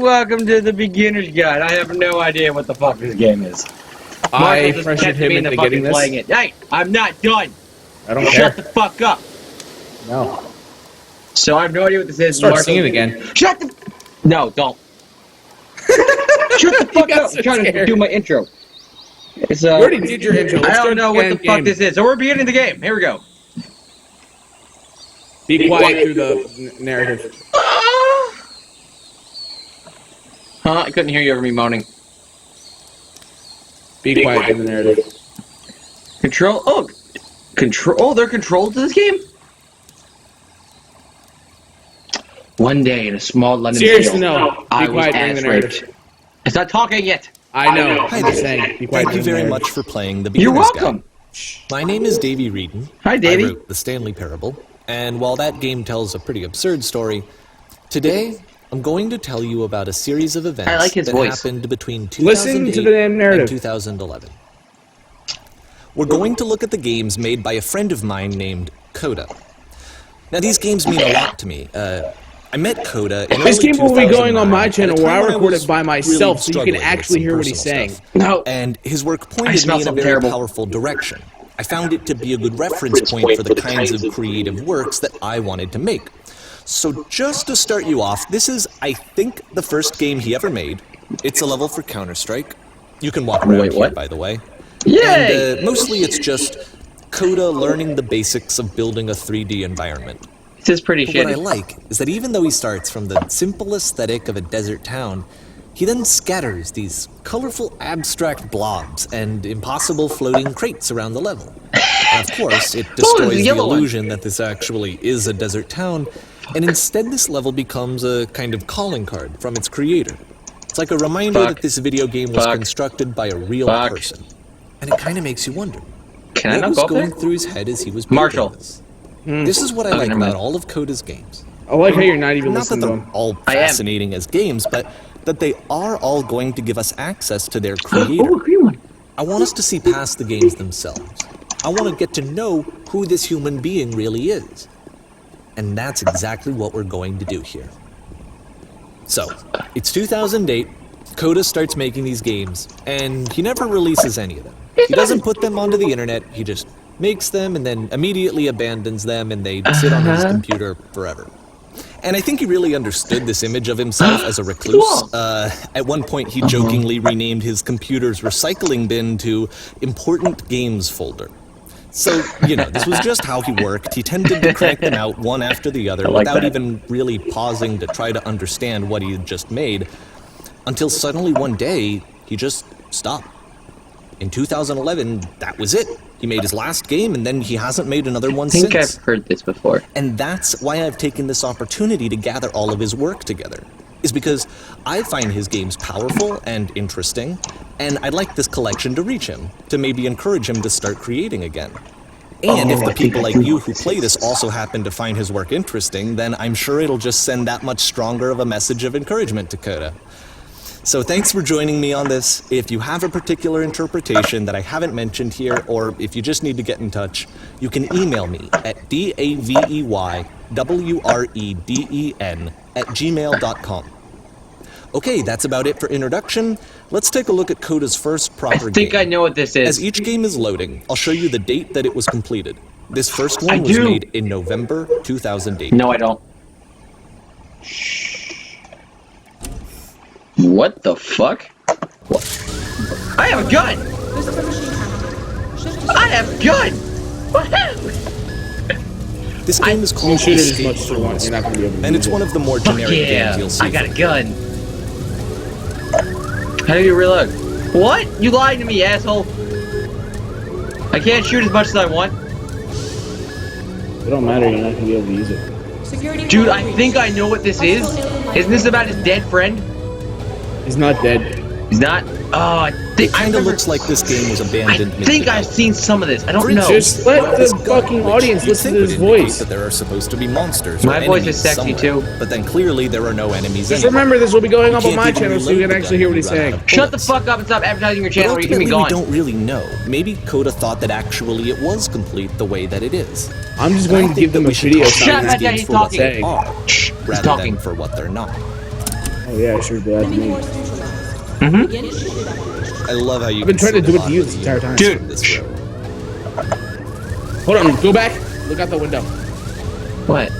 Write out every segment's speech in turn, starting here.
welcome to the beginner's guide. I have no idea what the fuck this game is. I Marshall just pressured kept him me in the into getting fucking playing this. it. Hey, I'm not done. I don't Shut care. the fuck up. No. So I have no idea what this is. Start Marshall- singing again. Shut the. No, don't. Shut the fuck got up. so I'm trying to scared. do my intro. It's You already did your intro. Let's I start don't know what the game. fuck this is. So we're beginning the game. Here we go. Be quiet through the narrative. Huh? I couldn't hear you over me moaning. Be quiet through the narrative. Control. Oh, control. Oh, they're controlled to this game. One day in a small London Seriously, jail, no. Be I was quiet during the ass narrative. raped. It's not talking yet. I know. Hi I'm just saying. Be quiet Thank you during the very narrative. much for playing the You're Beginner's welcome. Guide. My name is Davey Reedon. Hi, Davey. I wrote the Stanley Parable, and while that game tells a pretty absurd story, today I'm going to tell you about a series of events I like his that voice. happened between Listen 2008 to the damn narrative. and 2011. We're going to look at the games made by a friend of mine named Coda. Now, these games mean a lot to me. I met Coda in This early game will be going on my 2009 channel at a where I time when record was it by myself so you really can struggling actually with hear some what he's personal saying. stuff. No. And his work I pointed smell me in a something very terrible. powerful direction. I found it to be a good reference point for the kinds of creative works that I wanted to make. So just to start you off, this is, I think, the first game he ever made. It's a level for Counter-Strike. You can walk around Wait, here, what? by the way. Yay! And mostly it's just Coda learning the basics of building a 3D environment. This is pretty But what I shitty. like is that even though he starts from the simple aesthetic of a desert town, he then scatters these colorful abstract blobs and impossible floating crates around the level. And of course, it destroys the yellow one. illusion that this actually is a desert town, and instead this level becomes a kind of calling card from its creator. It's like a reminder Fuck. that this video game was Fuck. constructed by a real Fuck. person. And it kind of makes you wonder, Can I what not was go up going there? through his head as he was building Marshall. this? This is what I Oh, like never mind. about all of Coda's games. I like how you're not even Not that listening to they're him. all I am. fascinating as games, but that they are all going to give us access to their creator. Oh, a green one. I want us to see past the games themselves. I want to get to know who this human being really is. And that's exactly what we're going to do here. So, it's 2008, Coda starts making these games, and he never releases any of them. He doesn't put them onto the internet, he just makes them and then immediately abandons them, and they sit on his computer forever. And I think he really understood this image of himself as a recluse. Cool. At one point, he jokingly renamed his computer's recycling bin to Important Games Folder. So, you know, this was just how he worked. He tended to crank them out one after the other like without that. even really pausing to try to understand what he had just made, until suddenly one day, he just stopped. In 2011, that was it. He made his last game, and then he hasn't made another one I think since. I've heard this before. And that's why I've taken this opportunity to gather all of his work together, is because I find his games powerful and interesting, and I'd like this collection to reach him, to maybe encourage him to start creating again. And if I the think people I like do you know who what play this this also happen to find his work interesting, then I'm sure it'll just send that much stronger of a message of encouragement to Coda. So thanks for joining me on this. If you have a particular interpretation that I haven't mentioned here, or if you just need to get in touch, you can email me at daveywreden@gmail.com. Okay, that's about it for introduction. Let's take a look at Coda's first proper I think game. I know what this is. As each game is loading, I'll show you the date that it was completed. This first one I was do. made in November 2008. No, I don't. What the fuck? What? I have a gun! I have a gun! What happened? This game is You called can shoot it as Escape much as you want. You're not going to be able to and use it's it. one of the more Fuck generic yeah! games you'll see. I got a gun. How do you reload? What? You lied to me, asshole! I can't shoot as much as I want. It don't matter. You're not going to be able to use it. Dude, I think I know what this is. Isn't this about his dead friend? He's not dead. He's not? Oh, I think It kind of looks like this game was I abandoned. think I've seen some of this. I don't know. Just let the fucking audience listen to his voice. That there are supposed to be monsters. My or voice enemies is sexy, somewhere. too. But then clearly there are no enemies. Just anywhere. remember, this will be going up You on my can't even channel so you reload can the actually gun hear what when he's you run out saying. of Shut the bullets. fuck up and stop advertising your But channel or you can be ultimately, we gone. don't really know. Maybe Coda thought that actually it was complete the way that it is. I'm just I going to think give them that a we should video talk Shut about up, these he's games for what talking. they are, He's rather talking. than for what they're not. Oh yeah, sure. That's Enemy me. force neutralized. Mm-hmm. Begin shooting evacuation. I love how you I've been can trying to see do the it to you bottom this of entire the time. Dude. universe from this room. Hold on, go back. Look out the window. What?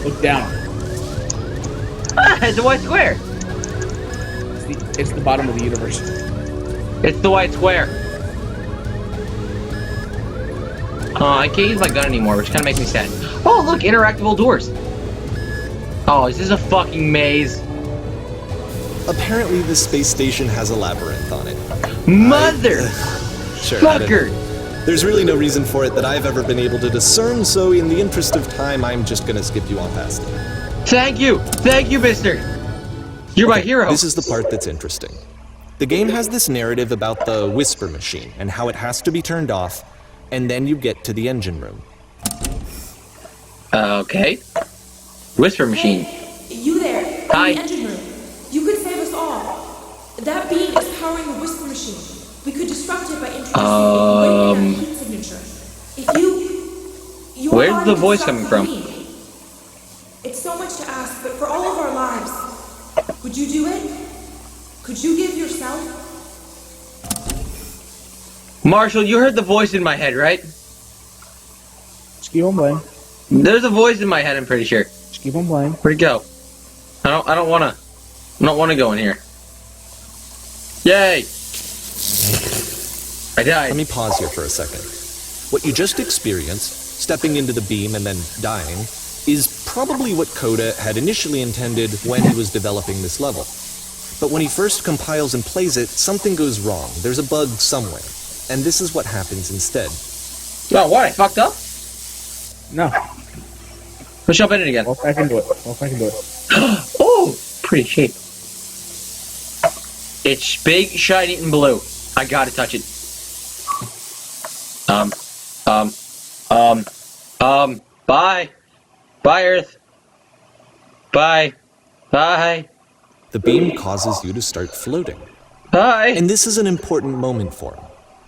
Look down. Ah, it's a white square. It's the bottom of the universe. It's the white square. I can't use my gun anymore, which kind of makes me sad. Oh, look, interactable doors. Oh, is this a fucking maze? Apparently, this space station has a labyrinth on it. Mother Sure, I don't know. fucker. There's really no reason for it that I've ever been able to discern, so in the interest of time, I'm just gonna skip you on past it. Thank you, mister. You're my hero. This is the part that's interesting. The game has this narrative about the whisper machine and how it has to be turned off, and then you get to the engine room. Okay. Whisper machine. Hey, you there? Hi. In the engine room. You could save us all. That beam is powering the whisper machine. We could disrupt it by introducing a great heat signature. If your Where's body the can voice stop coming the from? beam. It's so much to ask, but for all of our lives, would you do it? Could you give yourself? Marshall, you heard the voice in my head, right? Just keep on playing. There's a voice in my head, I'm pretty sure. Just keep on playing. Where'd it go? I don't wanna go in here. Yay! I Let died. me pause here for a second. What you just experienced, stepping into the beam and then dying, is probably what Coda had initially intended when he was developing this level. But when he first compiles and plays it, something goes wrong. There's a bug somewhere. And this is what happens instead. Oh, what? I fucked up? No. Let's jump in it again. Walk back into it. Walk back into it. Oh, pretty shape. It's big, shiny, and blue. I gotta touch it. Bye. Bye, Earth. Bye. Bye. The beam causes you to start floating. Bye. And this is an important moment for him.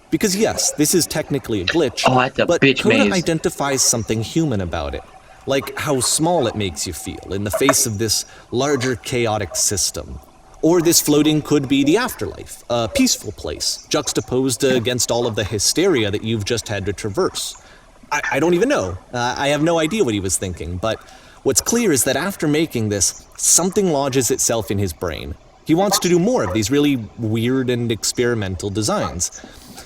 Because yes, this is technically a glitch, Oh, that's a but bitch Coda maze. identifies something human about it. Like how small it makes you feel in the face of this larger chaotic system. Or this floating could be the afterlife, a peaceful place, juxtaposed against all of the hysteria that you've just had to traverse. I don't even know. I have no idea what he was thinking, but what's clear is that after making this, something lodges itself in his brain. He wants to do more of these really weird and experimental designs.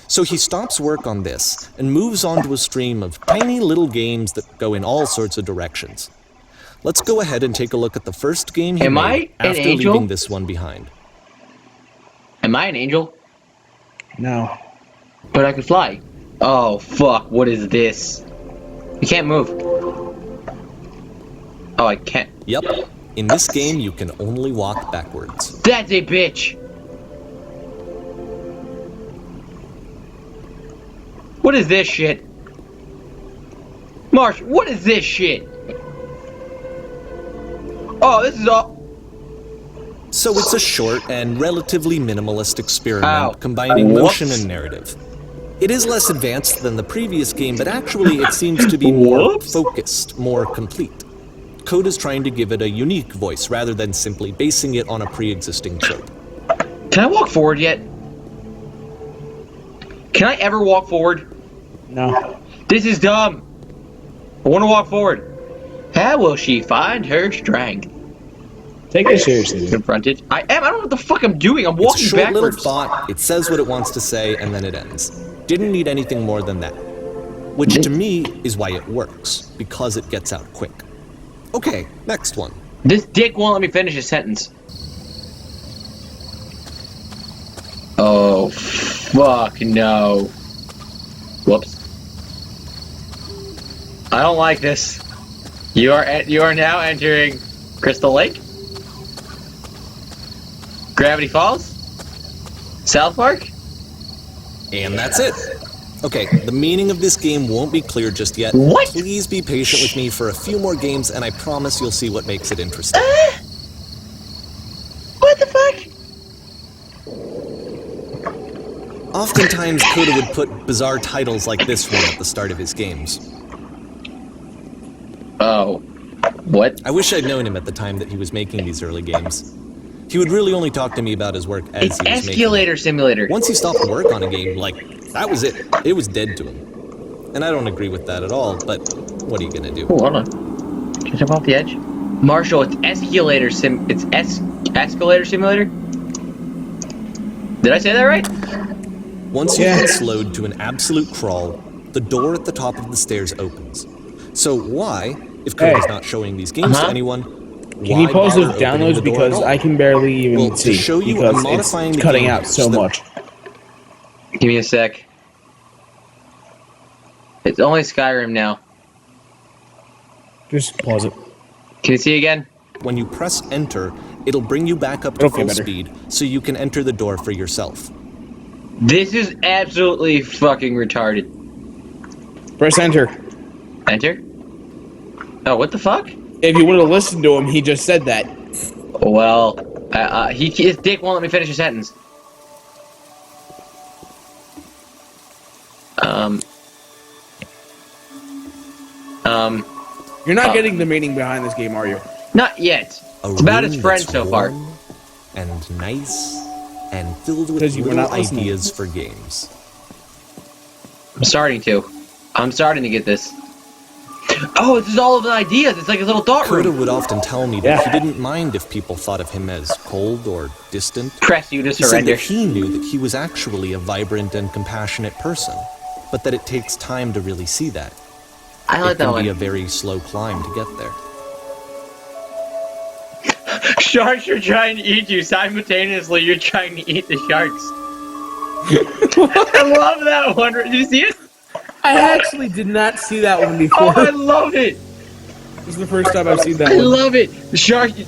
So he stops work on this and moves on to a stream of tiny little games that go in all sorts of directions. Let's go ahead and take a look at the first game he Am I made an after angel? leaving this one behind. Am I an angel? No. But I can fly. Oh, fuck. What is this? You can't move. Oh, I can't. Yep, in this game you can only walk backwards. That's a bitch. What is this shit? Marsh, what is this shit? Oh, this is all. So it's a short and relatively minimalist experiment Ow. combining motion Whoops. and narrative. It is less advanced than the previous game, but actually it seems to be more Whoops. focused, more complete. Coda's trying to give it a unique voice rather than simply basing it on a pre-existing trope. Can I walk forward yet? Can I ever walk forward? No. This is dumb. I want to walk forward. How will she find her strength? Take it seriously, dude. Confronted. I am. I don't know what the fuck I'm doing. I'm It's a walking short backwards. little thought, it says what it wants to say, and then it ends. Didn't need anything more than that. Which to me is why it works, because it gets out quick. Okay, next one. This dick won't let me finish a sentence. Oh, fuck no. Whoops. I don't like this. You are now entering Crystal Lake? Gravity Falls? South Park? And that's it. Okay, the meaning of this game won't be clear just yet. What? Please be patient with me for a few more games, and I promise you'll see what makes it interesting. What the fuck? Oftentimes, Coda would put bizarre titles like this one at the start of his games. Oh. What? What? I wish I'd known him at the time that he was making these early games. He would really only talk to me about his work as It's he was making Escalator Simulator. it. Once he stopped work on a game, like, that was it. It was dead to him. And I don't agree with that at all, but what are you gonna do? Oh, hold on. Can I jump off the edge? Marshall, it's Escalator Simulator? Did I say that right? Once you've been slowed to an absolute crawl, the door at the top of the stairs opens. So why, if Code is not showing these games to anyone, Can you pause those downloads because I can barely even Well, to see show you, because I'm modifying it's the cutting game out so so that- much. Give me a sec. It's only Skyrim now. Just pause it. Can you see again? When you press enter, it'll bring you back up to Okay, full better. speed so you can enter the door for yourself. This is absolutely fucking retarded. Press enter. Enter? Oh, what the fuck? If you would have listened to him, he just said that. Well, his dick won't let me finish a sentence. You're not getting the meaning behind this game, are you? Not yet. A It's about its room friend that's so far. warm and nice and filled with 'Cause you were little not listening. ideas for games. I'm starting to get this. Oh, this is all of the ideas. It's like a little thought Coda room. would often tell me that Yeah. he didn't mind if people thought of him as cold or distant. Press you to He said surrender. that he knew that he was actually a vibrant and compassionate person, but that it takes time to really see that. I like It that can be a one. very slow climb to get there. Sharks are trying to eat you simultaneously. You're trying to eat the sharks. I love that one. Did you see it? I actually did not see that one Oh, before. I love it. This is the first time I've seen that I one. love it. The sharks are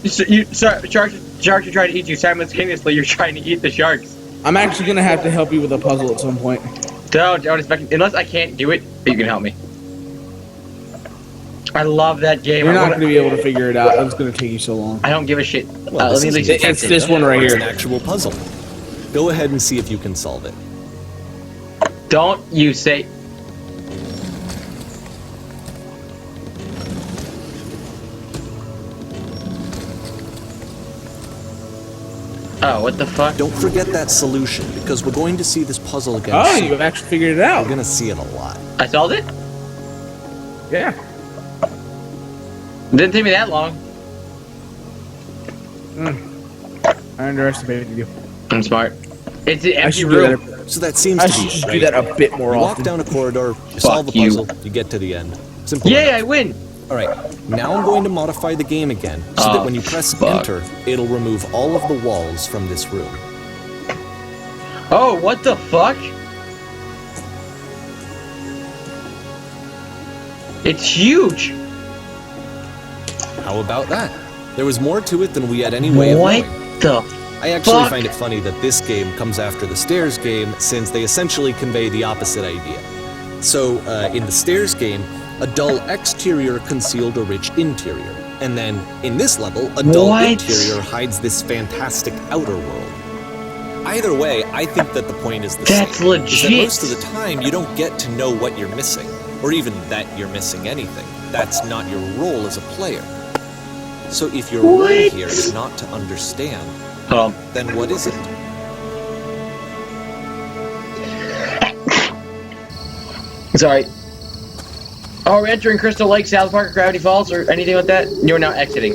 trying to eat you simultaneously. You're trying to eat the sharks. I'm actually gonna have to help you with a puzzle at some point. Don't expect, unless I can't do it, you can help me. I love that game. You're I not wanna- gonna be able to figure it out. It's gonna take you so long. I don't give a shit. Well, Let this me at is least an attempt It's it. this one right It's an here. actual puzzle. Go ahead and see if you can solve it. Don't you say. Oh, what the fuck? Don't forget that solution, because we're going to see this puzzle again Oh, soon. you've actually figured it We're out. gonna see it a lot. I solved it? Yeah. Didn't take me that long. I underestimated you. I'm smart. It's an I empty should do room. that. So that seems I to should be just right. do that a bit more You walk often. down a corridor, you solve a you. puzzle, you get to the end. Simple Yay, enough. I win! Alright, now I'm going to modify the game again, so Oh, that when you press fuck. enter, it'll remove all of the walls from this room. Oh, what the fuck? It's huge! How about that? There was more to it than we had any way of What knowing. the I actually fuck? find it funny that this game comes after the Stairs game, since they essentially convey the opposite idea. So, in the Stairs game, a dull exterior concealed a rich interior. And then, in this level, a dull What? interior hides this fantastic outer world. Either way, I think that the point is the That's same. Is that legit. most of the time, you don't get to know what you're missing, or even that you're missing anything. That's not your role as a player. So if your role What? here is not to understand, Hold on. then what is it? Sorry. Oh, we're entering Crystal Lake, South Park, or Gravity Falls, or anything like that? You're now exiting.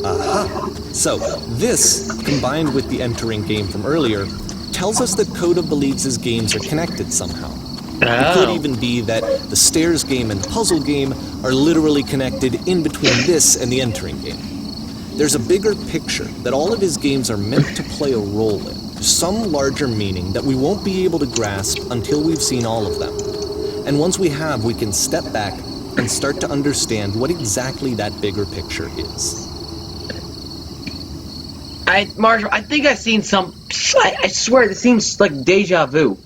Aha! So, this, combined with the entering game from earlier, tells us that Coda believes his games are connected somehow. It could Oh. even be that the Stairs game and the puzzle game are literally connected in between this and the entering game. There's a bigger picture that all of his games are meant to play a role in, some larger meaning that we won't be able to grasp until we've seen all of them. And once we have, we can step back and start to understand what exactly that bigger picture is. Marshall, I think I've seen some. I swear, this seems like deja vu.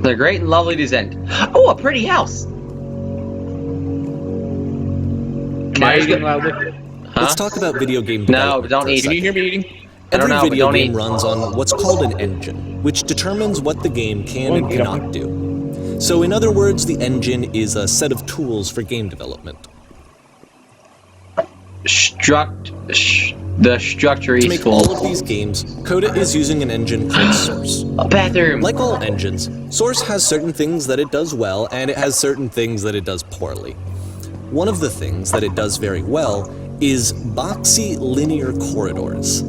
The great and lovely descent. Oh, a pretty house. Am I There's eating go- loudly? Huh? Let's talk about video game No, development don't for a eat. Can you second. hear me eating? I don't Every know, but video don't game eat. runs on what's called an engine, which determines what the game can and Well, cannot do. So in other words, the engine is a set of tools for game development. The structure To is make full. all of these games, Coda is using an engine called Source. A bathroom. Like all engines, Source has certain things that it does well, and it has certain things that it does poorly. One of the things that it does very well is boxy linear corridors.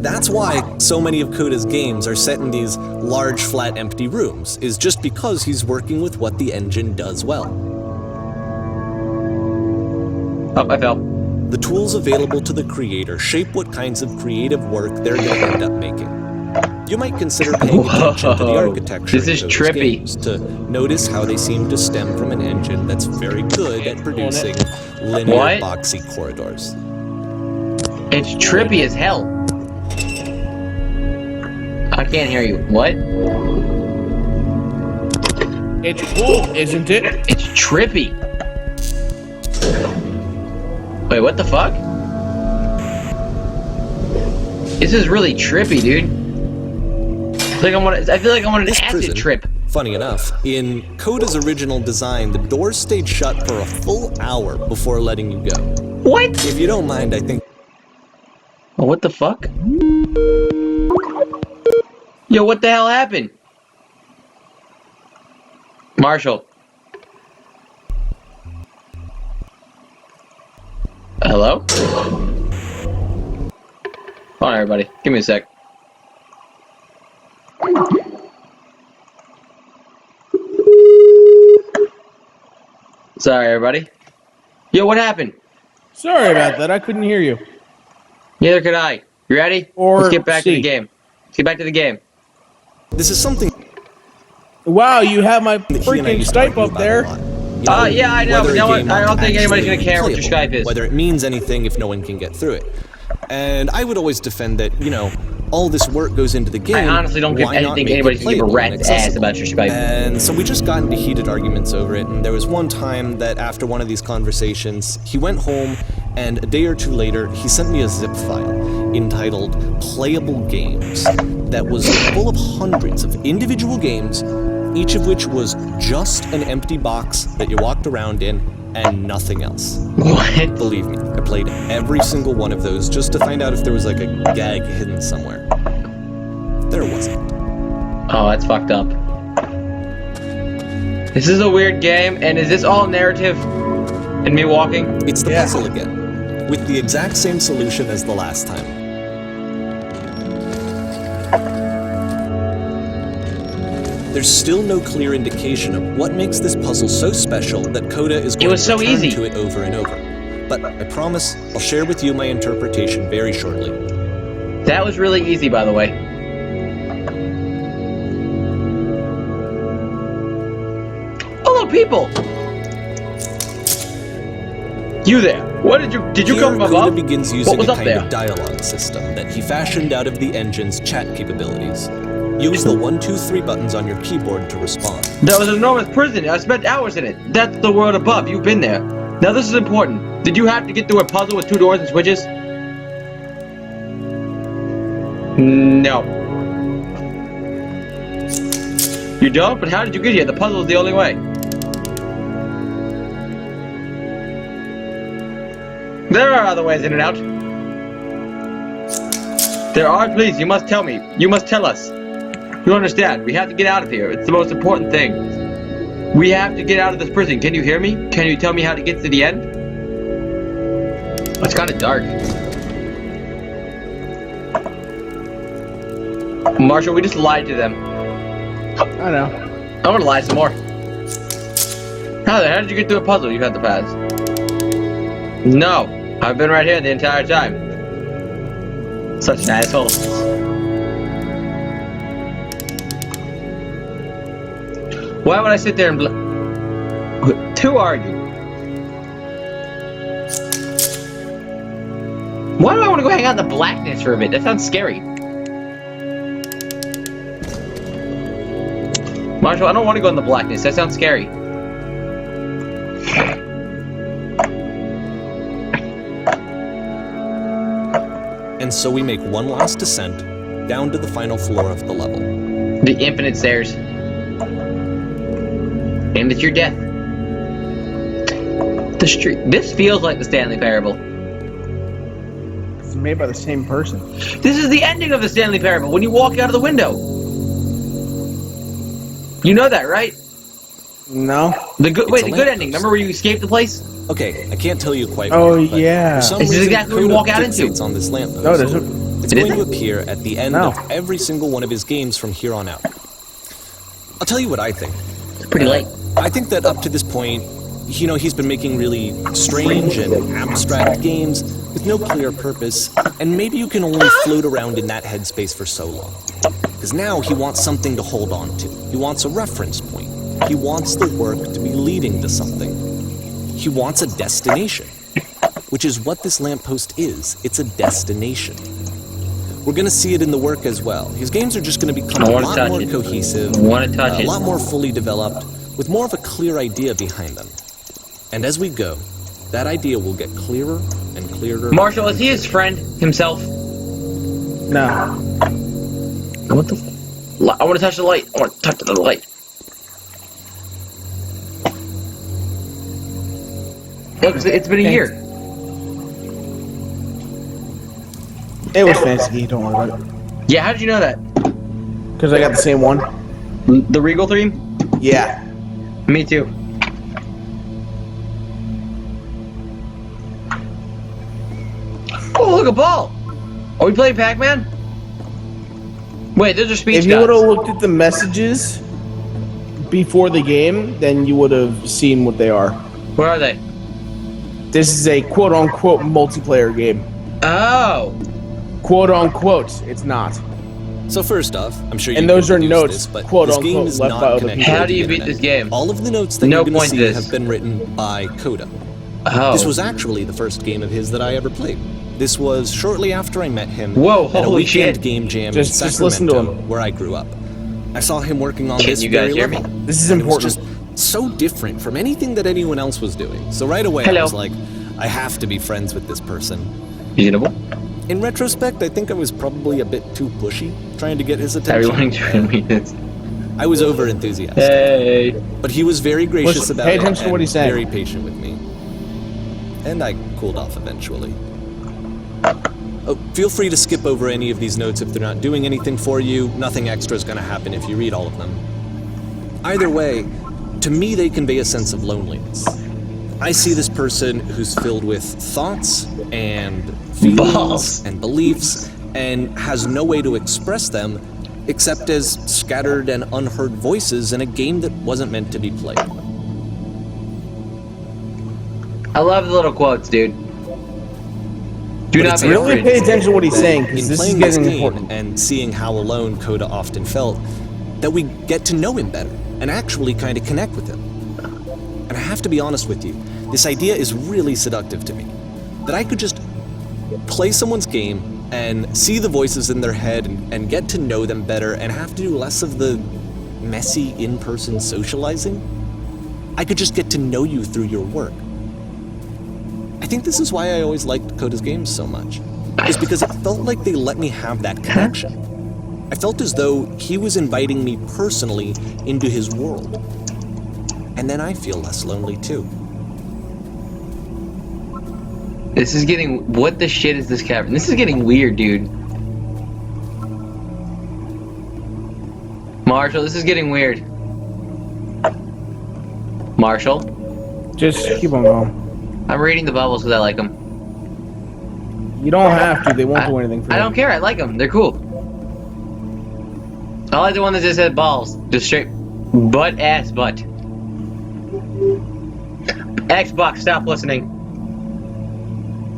That's why so many of Coda's games are set in these large, flat, empty rooms, is just because he's working with what the engine does well. Oh, I fell. The tools available to the creator shape what kinds of creative work they're going to end up making. You might consider paying attention to the Whoa, architecture this is of those trippy. games to notice how they seem to stem from an engine that's very good at producing linear, What? boxy corridors. It's trippy as hell. I can't hear you. What? It's cool, isn't it? It's trippy. Wait, what the fuck? This is really trippy, dude. I feel like I'm on an This acid prison, trip. funny enough, in Coda's original design, the doors stayed shut for a full hour before letting you go. What? If you don't mind, I think Oh, what the fuck? Yo, what the hell happened? Marshall. Hello? Hold on, everybody. Give me a sec. Sorry, everybody. Yo, what happened? Sorry about that. I couldn't hear you. Neither could I. You ready? Or Let's get back to the C. game. Let's get back to the game. this is something Wow, you have my that he and I freaking used to Skype argue up about a there. lot. You Yeah, I know, whether but a no one- game I don't ought think anybody's actually gonna care what your playable, Skype is. Whether it means anything if no one can get through it. And I would always defend that, all this work goes into the game. I honestly don't why not think make it anybody's gonna give a playable and rat's ass accessible? about your Skype. And so we just got into heated arguments over it, and there was one time that after one of these conversations, he went home, and a day or two later, he sent me a zip file entitled Playable Games that was full of hundreds of individual games, each of which was just an empty box that you walked around in and nothing else. What? Believe me, I played every single one of those just to find out if there was like a gag hidden somewhere. There wasn't. Oh, that's fucked up. This is a weird game, and is this all narrative? And me walking? It's the Yeah. puzzle again, with the exact same solution as the last time. There's still no clear indication of what makes this puzzle so special that Coda is going was to so return easy. to it over and over. But I promise I'll share with you my interpretation very shortly. That was really easy, by the way. Hello, people! You there? What did you Here, come from Coda above? begins using was a up kind there? of dialogue system that he fashioned out of the engine's chat capabilities. Use the 1, 2, 3 buttons on your keyboard to respond. That was an enormous prison. I spent hours in it. That's the world above. You've been there. Now this is important. Did you have to get through a puzzle with 2 doors and switches? No. You don't? But how did you get here? The puzzle is the only way. There are other ways in and out. There are, please. You must tell me. You must tell us. You understand? We have to get out of here. It's the most important thing. We have to get out of this prison. Can you hear me? Can you tell me how to get to the end? It's kind of dark. Marshall, we just lied to them. I know. I want to lie some more. How did you get through a puzzle you had to pass? No, I've been right here the entire time. Such an asshole. Why would I sit there and to argue? Why do I want to go hang out in the blackness for a bit? That sounds scary. Marshall, I don't want to go in the blackness. That sounds scary. And so we make one last descent down to the final floor of the level. The infinite stairs. And it's your death. The street. This feels like the Stanley Parable. It's made by the same person. This is the ending of the Stanley Parable when you walk out of the window. You know that, right? No. The good It's a ending. lamppost. Remember where you escape the place? Okay, I can't tell you quite. Oh, where, but yeah. For some This is reason, exactly where you Coda walk out into. fixates on this lamppost. No, it isn't. It's It going to isn't? appear at the end No. of every single one of his games from here on out. I'll tell you what I think. It's pretty late. I think that up to this point, you know, he's been making really strange and abstract games with no clear purpose, and maybe you can only float around in that headspace for so long. Because now he wants something to hold on to. He wants a reference point. He wants the work to be leading to something. He wants a destination, which is what this lamppost is. It's a destination. We're going to see it in the work as well. His games are just going to become I a wanna lot touch more it. cohesive, I wanna touch a it. lot more fully developed, with more of a clear idea behind them. And as we go, that idea will get clearer and clearer. Marshall, is he his friend himself? No. I want I want to touch the light. I want to touch the light. Look, it's been a year. It was fancy. Don't worry about it. Yeah, how did you know that? Because I got the same one. The Regal theme? Yeah. Me too. Oh, look, a ball! Are we playing Pac-Man? Wait, those are speech If you would have dots. looked at the messages before the game, then you would have seen what they are. Where are they? This is a quote-unquote multiplayer game. Oh! Quote-unquote. It's not. So first off, I'm sure you And can those are deduce notes, this, but quote, this unquote, game is left not by other connected people. How to do the you beat internet. this game? All of the notes that No you're going to point to see this. have been written by Coda. Oh. This was actually the first game of his that I ever played. This was shortly after I met him Whoa, at a holy weekend shit. game jam Just in listen to Sacramento, him. where I grew up. I saw him working on Can this you guys very hear me? level. This is And important. It was just so different from anything that anyone else was doing. So right away Hello. I was like, I have to be friends with this person. Reasonable. In retrospect, I think I was probably a bit too pushy, trying to get his attention. Everyone trying to read this. I was over enthusiastic. Hey. But he was very gracious Listen, about pay it attention to and what he's saying. very patient with me. And I cooled off eventually. Oh, feel free to skip over any of these notes if they're not doing anything for you. Nothing extra is going to happen if you read all of them. Either way, to me they convey a sense of loneliness. I see this person who's filled with thoughts and feelings Balls. and beliefs and has no way to express them except as scattered and unheard voices in a game that wasn't meant to be played. I love the little quotes, dude. Do But not it's be Really afraid. pay attention to what he's saying, because In this is playing this getting game important. and seeing how alone Coda often felt, that we get to know him better and actually kind of connect with him. And I have to be honest with you, this idea is really seductive to me. That I could just play someone's game and see the voices in their head and get to know them better and have to do less of the messy in-person socializing. I could just get to know you through your work. I think this is why I always liked Coda's games so much. Is because it felt like they let me have that connection. I felt as though he was inviting me personally into his world. And then I feel less lonely too. This is getting. What the shit is this cavern? This is getting weird, dude. Marshall, this is getting weird. Marshall, Just keep on going. I'm reading the bubbles because I like them. You don't have to. They won't do anything for you. I don't care. I like them. They're cool. I like the one that just said balls. Just straight butt ass butt. Xbox, stop listening.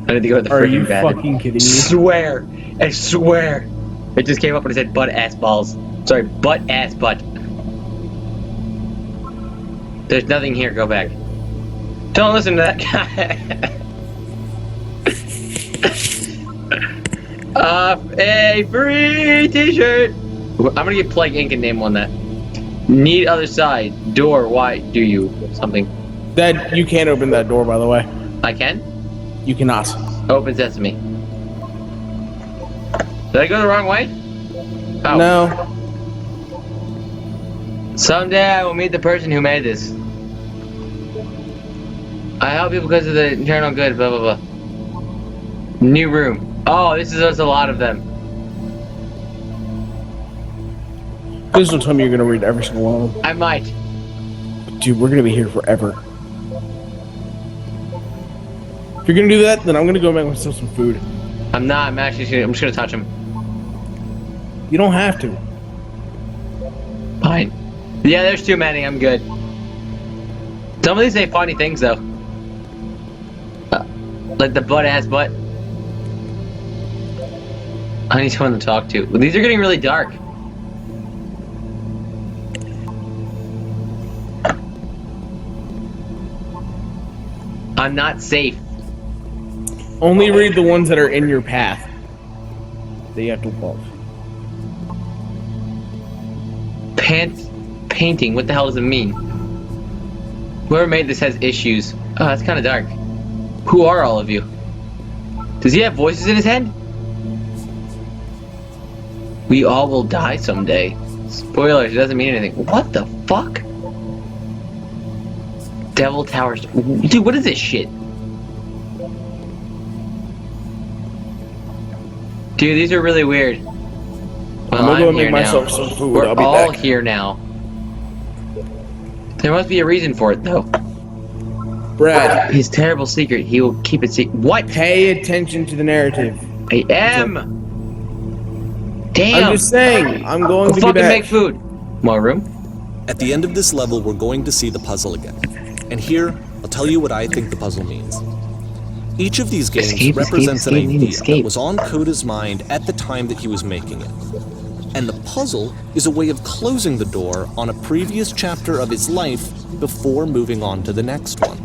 I need to go to the Are freaking you bathroom. fucking kidding me? Swear. I swear. It just came up and it said butt ass balls. Sorry, butt ass butt. There's nothing here. Go back. Don't listen to that guy. A free t-shirt. I'm gonna get Plague Ink and name one that. Need other side. Door. Why do you? Something. That you can't open that door, by the way. I can? You cannot. Open sesame. Did I go the wrong way? Oh. No. Someday I will meet the person who made this. I help you because of the internal good, blah, blah, blah. New room. Oh, this is a lot of them. Please don't tell me you're gonna read every single one of them. I might. Dude, we're gonna be here forever. If you're gonna do that, then I'm gonna go make myself some food. I'm not. I'm just gonna touch him. You don't have to. Fine. Yeah, there's too many. I'm good. Some of these say funny things though. Like the butt-ass butt. I need someone to talk to. These are getting really dark. I'm not safe. Only read the ones that are in your path that you have to walk. Painting. What the hell does it mean? Whoever made this has issues. Oh, that's kind of dark. Who are all of you? Does he have voices in his head? We all will die someday. Spoilers, it doesn't mean anything. What the fuck? Devil Towers. Dude, what is this shit? Dude, these are really weird. Well, I'm gonna go make here myself now. some food. We're I'll be all back. here now. There must be a reason for it, though. Brad, His terrible secret, he will keep it secret. What? pay attention to the narrative. I am! Damn! I'm just saying, I'm going Go to be fucking back. make food. More room? At the end of this level, we're going to see the puzzle again. And here, I'll tell you what I think the puzzle means. Each of these games Escape, represents escape, an escape, idea escape. that was on Coda's mind at the time that he was making it. And the puzzle is a way of closing the door on a previous chapter of his life before moving on to the next one.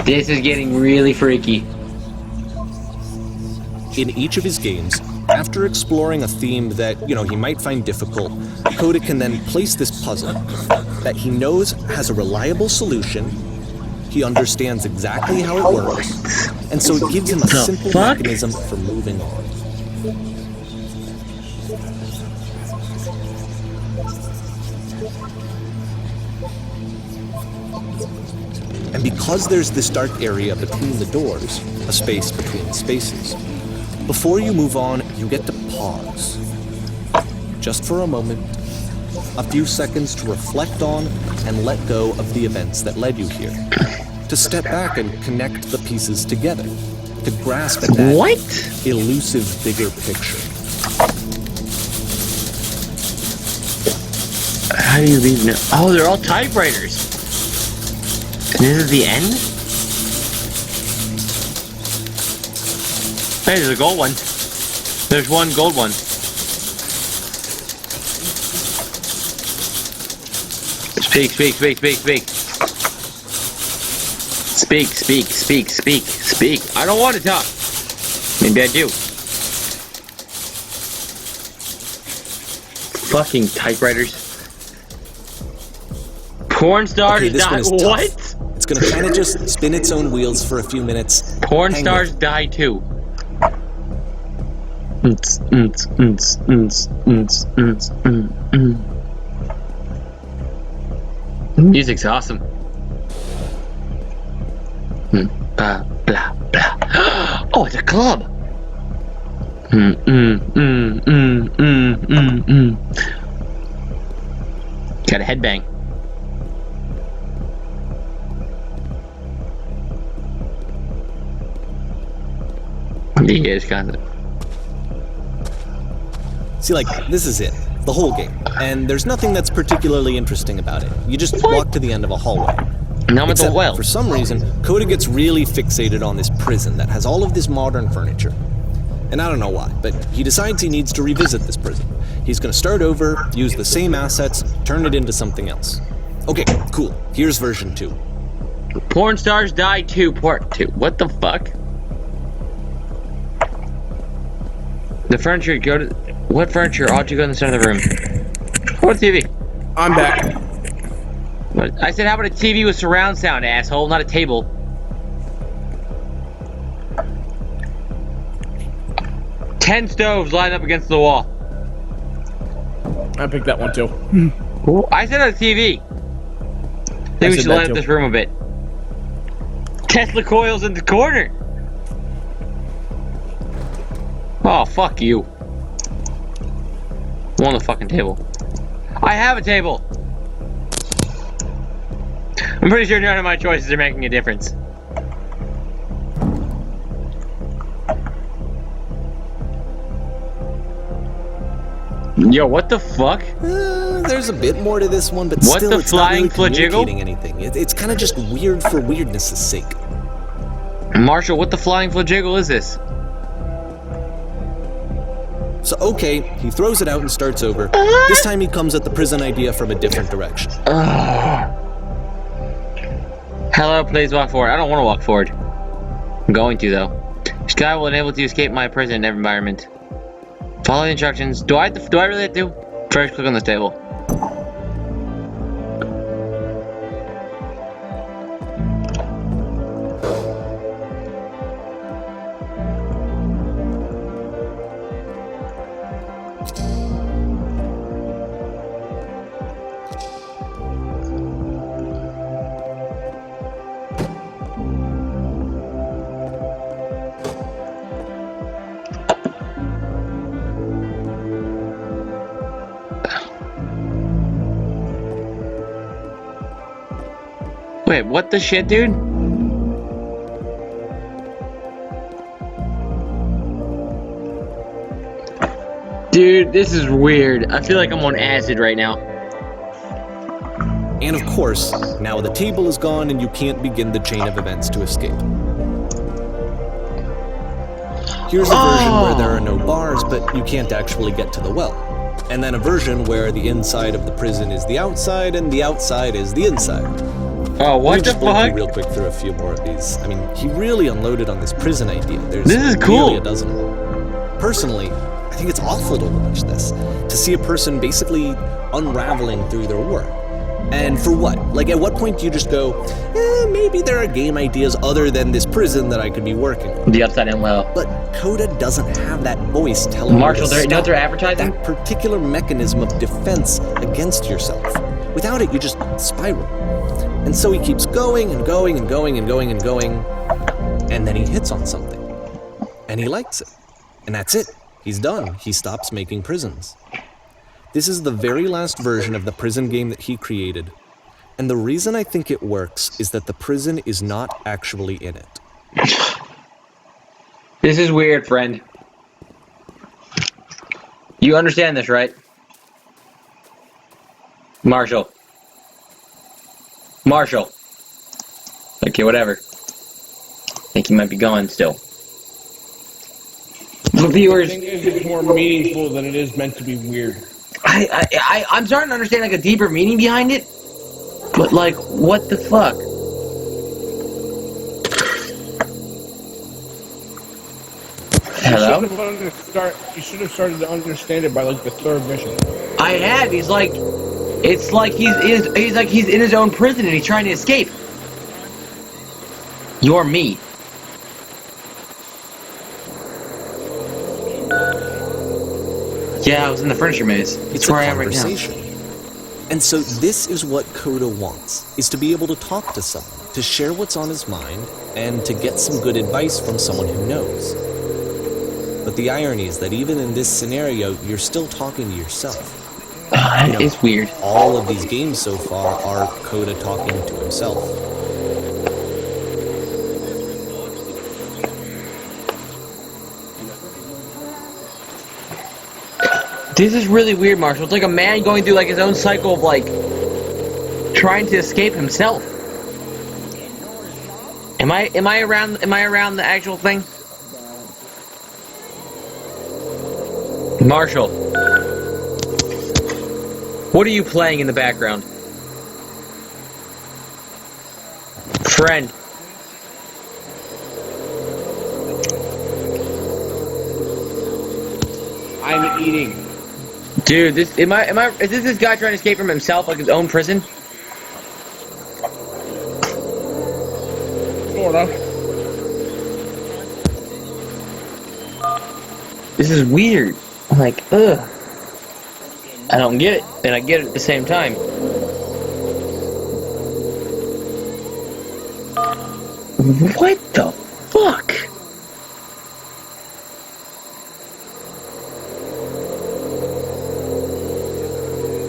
This is getting really freaky. In each of his games, after exploring a theme that, he might find difficult, Coda can then place this puzzle that he knows has a reliable solution, he understands exactly how it works, and so it gives him a simple mechanism for moving on. And because there's this dark area between the doors, a space between spaces, before you move on, you get to pause. Just for a moment, a few seconds to reflect on and let go of the events that led you here. To step back and connect the pieces together. To grasp at that elusive bigger picture. How do you even know? Oh, they're all typewriters. And this is the end? Hey, there's a gold one. There's one gold one. Speak, speak, speak, speak, speak. Speak, speak, speak, speak, speak. I don't want to talk. Maybe I do. Fucking typewriters. Porn stars Okay, this die. one is tough. What? It's gonna kind of just spin its own wheels for a few minutes. Porn Hang stars with it. die too. Music's awesome. Blah, blah, blah. Oh, it's a club. Got a headbang. Yeah, it's got it. See, this is it. The whole game. And there's nothing that's particularly interesting about it. You just walk to the end of a hallway. Now I'm at the Except, well. for some reason, Coda gets really fixated on this prison that has all of this modern furniture. And I don't know why, but he decides he needs to revisit this prison. He's gonna start over, use the same assets, turn it into something else. Okay, cool. Here's version 2. Porn stars die too, part 2. What the fuck? The furniture, go to... What furniture ought to go in the center of the room? What TV? I'm back. What? I said, how about a TV with surround sound, asshole, not a table. Ten stoves lined up against the wall. I picked that one too. I said on a TV. I think we said should that light up too. this room a bit. Tesla coils in the corner. Oh, fuck you. I'm on the fucking table. I have a table. I'm pretty sure none of my choices are making a difference. Yo, what the fuck? There's a bit more to this one, but What still, the it's not really flying flagiggle? communicating anything. It's kind of just weird for weirdness' sake. Marshall, what the flying flagiggle is this? So, okay, he throws it out and starts over. This time he comes at the prison idea from a different direction. Hello, please walk forward. I don't want to walk forward. I'm going to, though. Sky will enable you to escape my prison environment. Follow the instructions. Do I really have to? First, click on this table. Wait, what the shit, dude? Dude, this is weird. I feel like I'm on acid right now. And of course, now the table is gone and you can't begin the chain of events to escape. Here's a version where there are no bars, but you can't actually get to the well. And then a version where the inside of the prison is the outside and the outside is the inside. Oh, Let me what the just walk you fuck? real quick through a few more of these. I mean, he really unloaded on this prison idea. There's This is cool. nearly a dozen of them. Personally, I think it's awful to watch this. To see a person basically unraveling through their work. And for what? Like, at what point do you just go, maybe there are game ideas other than this prison that I could be working on? The upside down well. But Coda doesn't have that voice telling Marshall, you to you know what they're stop. advertising? That particular mechanism of defense against yourself. Without it, you just spiral. And so he keeps going and going and going and going and going, and then he hits on something. And he likes it. And that's it. He's done. He stops making prisons. This is the very last version of the prison game that he created. And the reason I think it works is that the prison is not actually in it. This is weird, friend. You understand this, right? Marshall. Marshall. Okay, whatever. I think he might be gone still. The I viewers, think it's more meaningful than it is meant to be weird. I'm starting to understand like a deeper meaning behind it. But like, what the fuck? Hello? You should have started to understand it by like the third mission. I have. He's like, it's like he's in his own prison and he's trying to escape. You're me. Yeah, I was in the furniture maze. It's It's a where I am right now. conversation. And so this is what Coda wants, is to be able to talk to someone, to share what's on his mind, and to get some good advice from someone who knows. But the irony is that even in this scenario, you're still talking to yourself. It's weird. All of these games so far are Coda talking to himself. This is really weird, Marshall. It's like a man going through like his own cycle of like trying to escape himself. Am I around the actual thing? Marshall. What are you playing in the background? Friend. I'm eating. Dude, is this guy trying to escape from himself, like his own prison? Sort of. This is weird. I'm like, ugh. I don't get it, and I get it at the same time. What the fuck?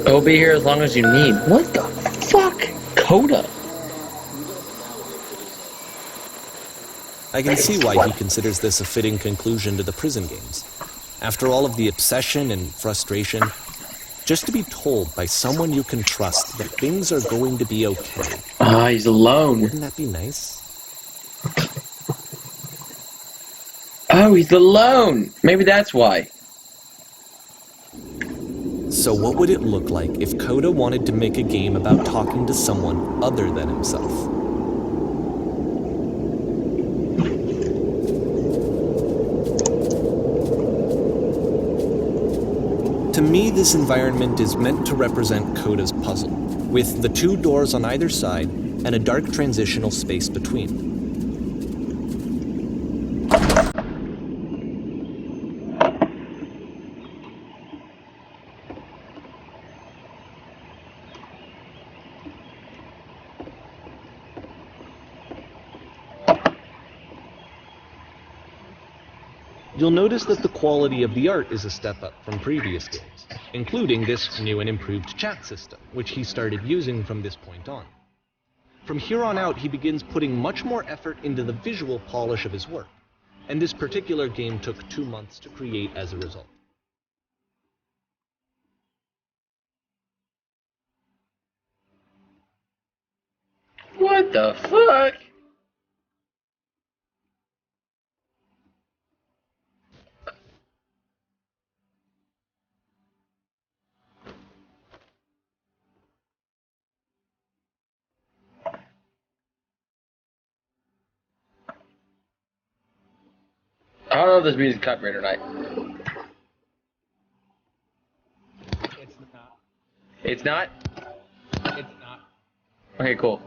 I'll be here as long as you need. What the fuck? Coda. I can see why he considers this a fitting conclusion to the prison games. After all of the obsession and frustration, just to be told by someone you can trust that things are going to be okay. Ah, he's alone. Wouldn't that be nice? Oh, he's alone. Maybe that's why. So what would it look like if Coda wanted to make a game about talking to someone other than himself? To me, this environment is meant to represent Coda's puzzle, with the two doors on either side and a dark transitional space between. You'll notice that the quality of the art is a step up from previous games, including this new and improved chat system, which he started using from this point on. From here on out, he begins putting much more effort into the visual polish of his work, and this particular game took 2 months to create as a result. What the fuck? I don't know if this music's copyrighted or not. It's not. It's not? It's not. Okay, cool.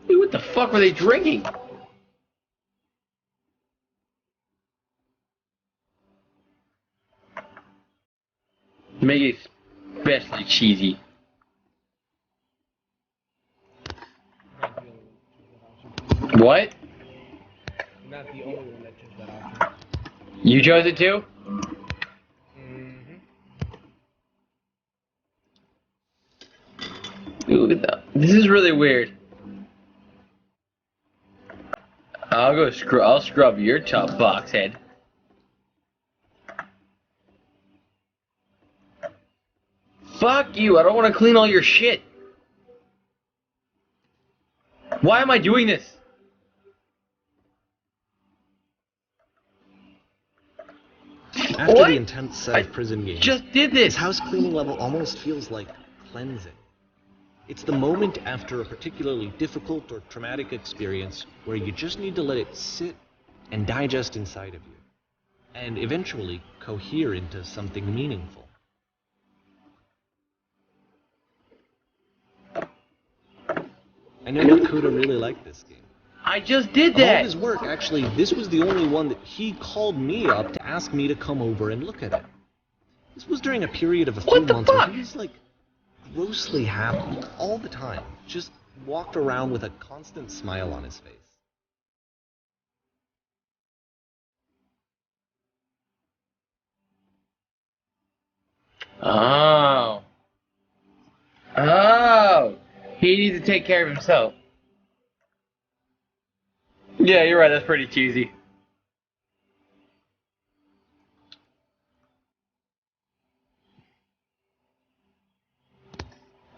Dude, what the fuck were they drinking? Make it especially cheesy. What? You're not the only one that chose that option. You chose it too? Ooh, look at that. This is really weird. I'll scrub your top box head. Fuck you, I don't want to clean all your shit. Why am I doing this? After What? the intense set of prison games, Just did his this. house cleaning level almost feels like cleansing. It's the moment after a particularly difficult or traumatic experience where you just need to let it sit and digest inside of you, and eventually cohere into something meaningful. I know that Coda really liked this game. I just did Of all that. his work, actually, this was the only one that he called me up to ask me to come over and look at it. This was during a period of a few What the months where fuck? he was like grossly happy all the time. Just walked around with a constant smile on his face. Oh. Oh. He needs to take care of himself. Yeah, you're right, that's pretty cheesy.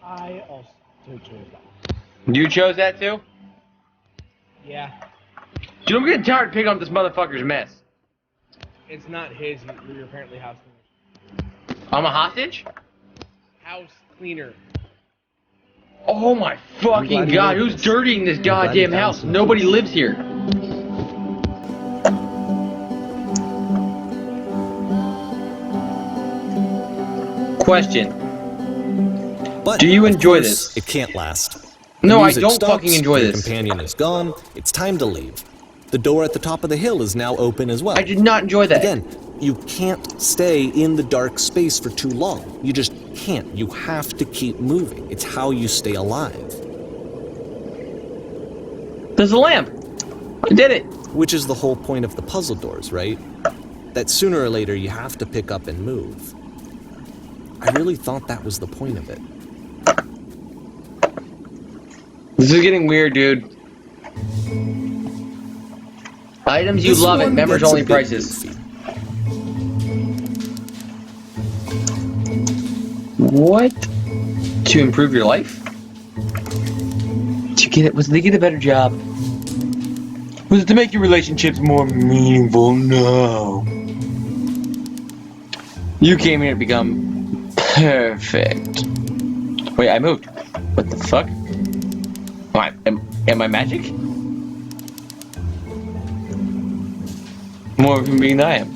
I also chose that. You chose that too? Yeah. Dude, I'm getting tired of picking up this motherfucker's mess. It's not his. You're apparently house cleaner. I'm a hostage? House cleaner. Oh my fucking glad you god, know who's this. dirtying this glad you goddamn found house? some Nobody peace. lives here. Question. But Do you of enjoy course, this? It can't last. No, The I music don't stops, fucking enjoy your this. companion is gone. It's time to leave. The door at the top of the hill is now open as well. I did not enjoy that. Again, you can't stay in the dark space for too long. You just can't. You have to keep moving. It's how you stay alive. There's a lamp. I did it. Which is the whole point of the puzzle doors, right? That sooner or later you have to pick up and move. I really thought that was the point of it. This is getting weird, dude. Items you This love at one members gets a only bit prices. goofy. What? To improve your life? To get it? Was it to get a better job? Was it to make your relationships more meaningful? No. You came here to become perfect. Wait, I moved. What the fuck? Am I magic? More of a human being than I am.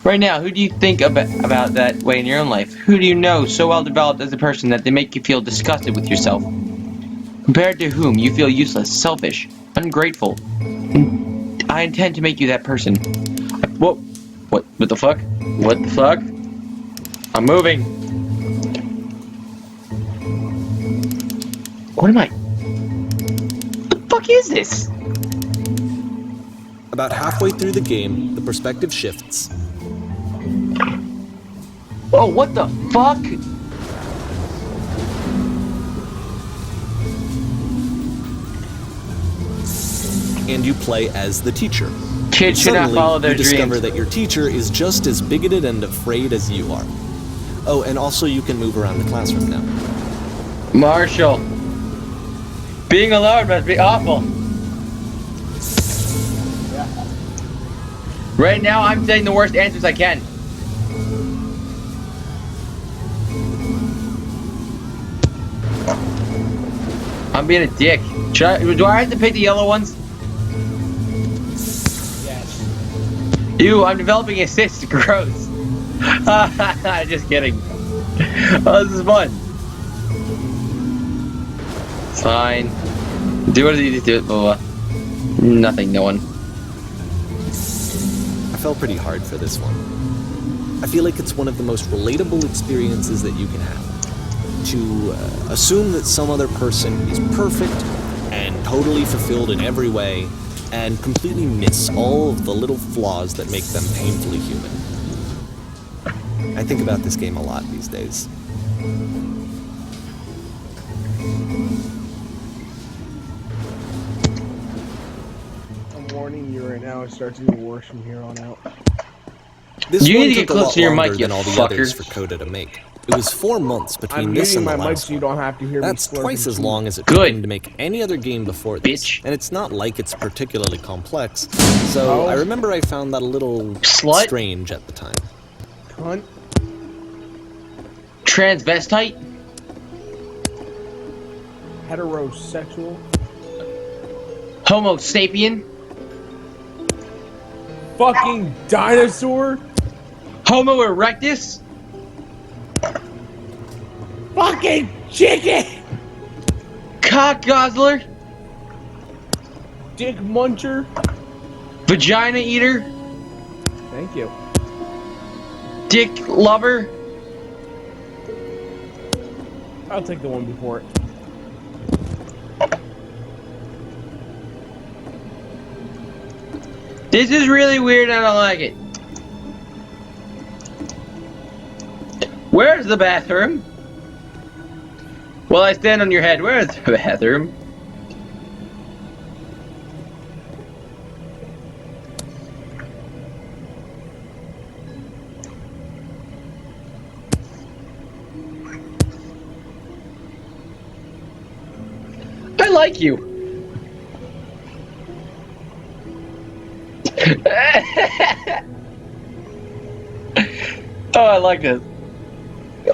Right now, who do you think about that way in your own life? Who do you know so well developed as a person that they make you feel disgusted with yourself? Compared to whom you feel useless, selfish, ungrateful. I intend to make you that person. Whoa. What the fuck? What the fuck? I'm moving. What am I? What the fuck is this? About halfway through the game, the perspective shifts. Oh, what the fuck? And you play as the teacher. Kids should not Suddenly, follow their you discover dreams. that your teacher is just as bigoted and afraid as you are. Oh, and also you can move around the classroom now. Marshall. Being alone must be awful. Right now, I'm saying the worst answers I can. I'm being a dick. Do I have to pick the yellow ones? Yes. Ew, I'm developing a cyst. Gross. Just kidding. Oh, this is fun. Fine. Do what you need to do. Blah, blah. Nothing, no one. I fell pretty hard for this one. I feel like it's one of the most relatable experiences that you can have. To assume that some other person is perfect and totally fulfilled in every way, and completely miss all of the little flaws that make them painfully human. I think about this game a lot these days. I'm warning you right now, it starts to get worse from here on out. This You one need to get took a close lot to your longer mic, you than all the fucker. others for Coda to make. It was 4 months between I'm this muting and the my mic last so you one. don't have to hear me. That's slurp twice and as chew. long as it Good. took him to make any other game before this. Bitch. And it's not like it's particularly complex. So Oh. I remember I found that a little Slut? strange at the time. Cunt. Transvestite? Heterosexual. Homo sapien? Fucking dinosaur. Homo erectus? Fucking chicken. Cock guzzler? Dick muncher. Vagina eater? Thank you. Dick lover? I'll take the one before it. This is really weird, I don't like it. Where's the bathroom? Well, I stand on your head. Where's the bathroom? I like you. Oh, I like this.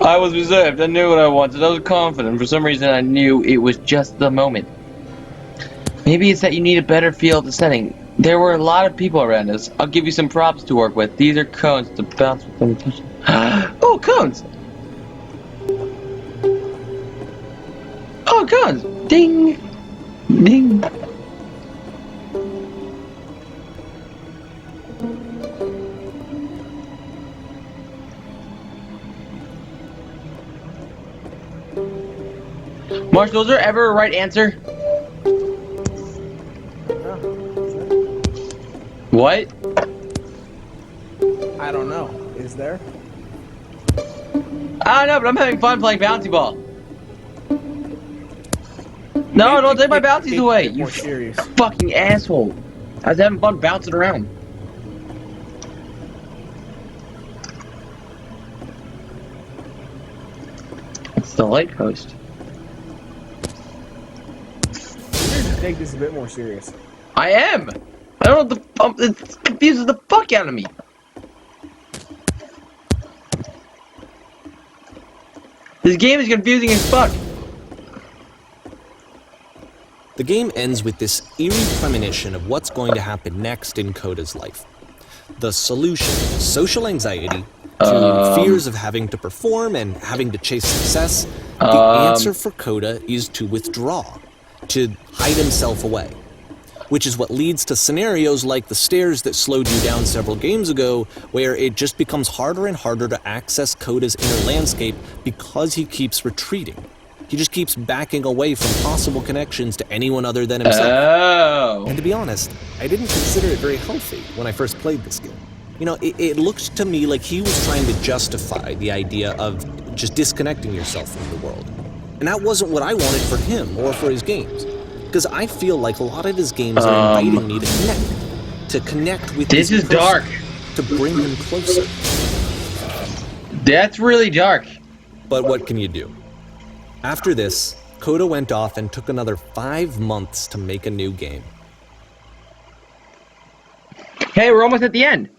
I was reserved. I knew what I wanted. I was confident. For some reason, I knew it was just the moment. Maybe it's that you need a better feel of the setting. There were a lot of people around us. I'll give you some props to work with. These are cones to bounce with them. Oh, cones! Oh, cones! Ding! Ding! Marshall, is there ever a right answer? What? I don't know. Is there? I don't know, but I'm having fun playing bouncy ball. No, don't take my bouncies away, you More serious. fucking asshole. I was having fun bouncing around. It's the light post. Take this a bit more serious. I am! I don't know what the it confuses the fuck out of me. This game is confusing as fuck. The game ends with this eerie premonition of what's going to happen next in Coda's life. The solution, social anxiety, to fears of having to perform and having to chase success, the answer for Coda is to withdraw, to hide himself away. Which is what leads to scenarios like the stairs that slowed you down several games ago, where it just becomes harder and harder to access Coda's inner landscape because he keeps retreating. He just keeps backing away from possible connections to anyone other than himself. Oh. And to be honest, I didn't consider it very healthy when I first played this game. You know, it looked to me like he was trying to justify the idea of just disconnecting yourself from the world. And that wasn't what I wanted for him or for his games. Because I feel like a lot of his games are inviting me to connect with This is person, dark. to bring him closer. That's really dark. But what can you do? After this, Coda went off and took another 5 months to make a new game. Hey, we're almost at the end.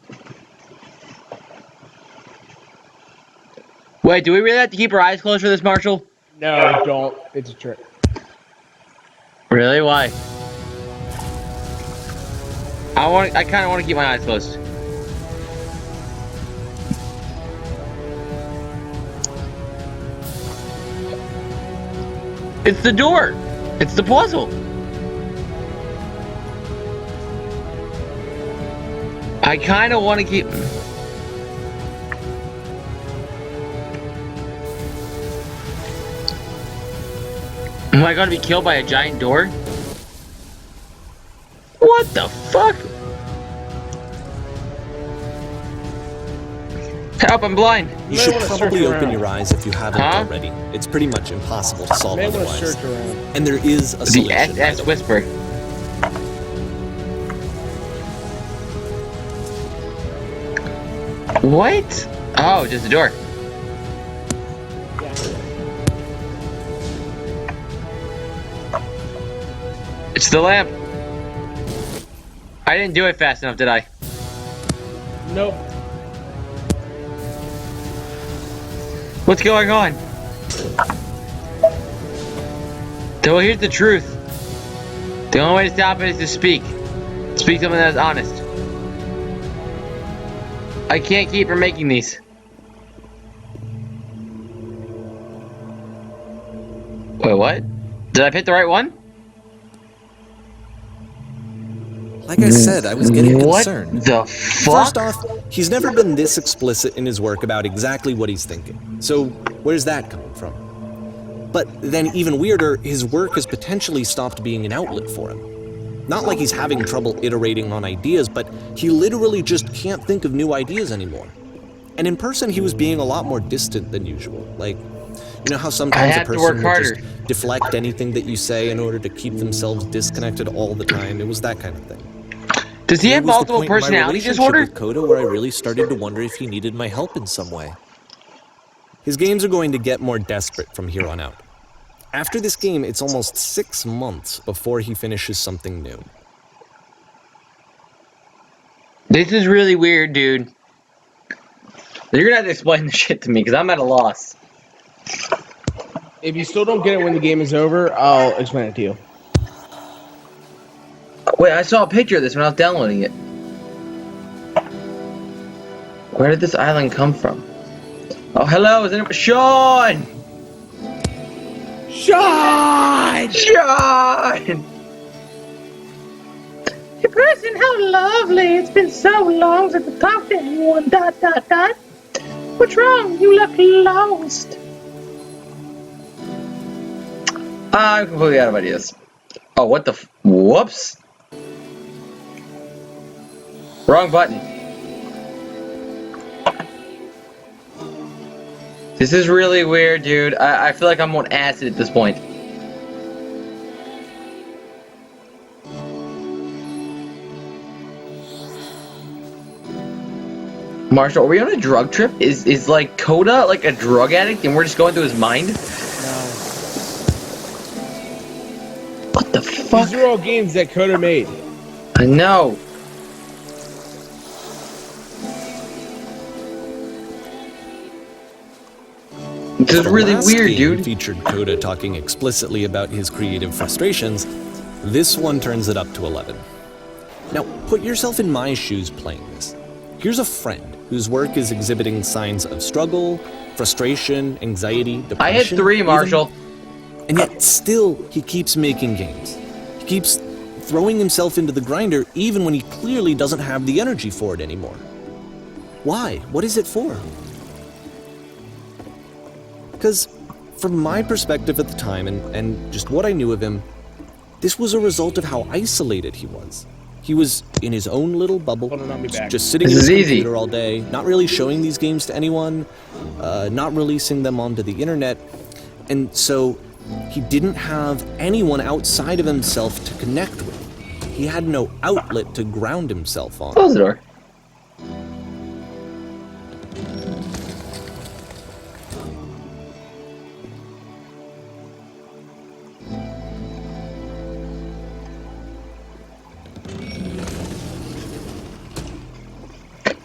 Wait, do we really have to keep our eyes closed for this, Marshall? No, don't. It's a trick. Really? Why? I kind of want to keep my eyes closed. It's the door. It's the puzzle. I kind of want to keep. Am I gonna be killed by a giant door? What the fuck? Help, I'm blind. You should wanna probably search open around. your eyes if you haven't Huh? already. It's pretty much impossible to solve May want to otherwise. search around. And there is a The solution. by SS the way. Whisper. What? Oh, just a door. It's the lamp. I didn't do it fast enough, did I? Nope. What's going on? Well, here's the truth. The only way to stop it is to speak. Speak something that is honest. I can't keep from making these. Wait, what? Did I pick the right one? Like I said, I was getting What concerned. the fuck? First off, he's never been this explicit in his work about exactly what he's thinking. So, where's that coming from? But then, even weirder, his work has potentially stopped being an outlet for him. Not like he's having trouble iterating on ideas, but he literally just can't think of new ideas anymore. And in person, he was being a lot more distant than usual. Like, you know how sometimes a have to person work will harder. just deflect anything that you say in order to keep themselves disconnected all the time? It was that kind of thing. Does he It have was the multiple point in my personality relationship disorder? with Coda where I really started to wonder if he needed my help in some way. His games are going to get more desperate from here on out. After this game, it's almost 6 months before he finishes something new. This is really weird, dude. You're gonna have to explain this shit to me, because I'm at a loss. If you still don't get it when the game is over, I'll explain it to you. Wait, I saw a picture of this when I was downloading it. Where did this island come from? Oh, hello, isn't it Sean? Sean! Sean! Hey, person, how lovely. It's been so long since I talked to anyone. ... What's wrong? You look lost. I'm completely out of ideas. Oh, what the whoops. Wrong button. This is really weird, dude. I feel like I'm on acid at this point. Marshall, are we on a drug trip? Is like Coda like a drug addict and we're just going through his mind? No. What the fuck? These are all games that Coda made. I know. This is The really last weird, game dude. featured Coda talking explicitly about his creative frustrations. This one turns it up to 11. Now, put yourself in my shoes playing this. Here's a friend whose work is exhibiting signs of struggle, frustration, anxiety, depression. I had 3, even. Marshall. And yet, still, he keeps making games. He keeps throwing himself into the grinder even when he clearly doesn't have the energy for it anymore. Why? What is it for? Because, from my perspective at the time, and just what I knew of him, this was a result of how isolated he was. He was in his own little bubble, Hold on, I'll be back. just sitting This in his is easy. computer all day, not really showing these games to anyone, not releasing them onto the internet, and so he didn't have anyone outside of himself to connect with. He had no outlet to ground himself on. Close the door.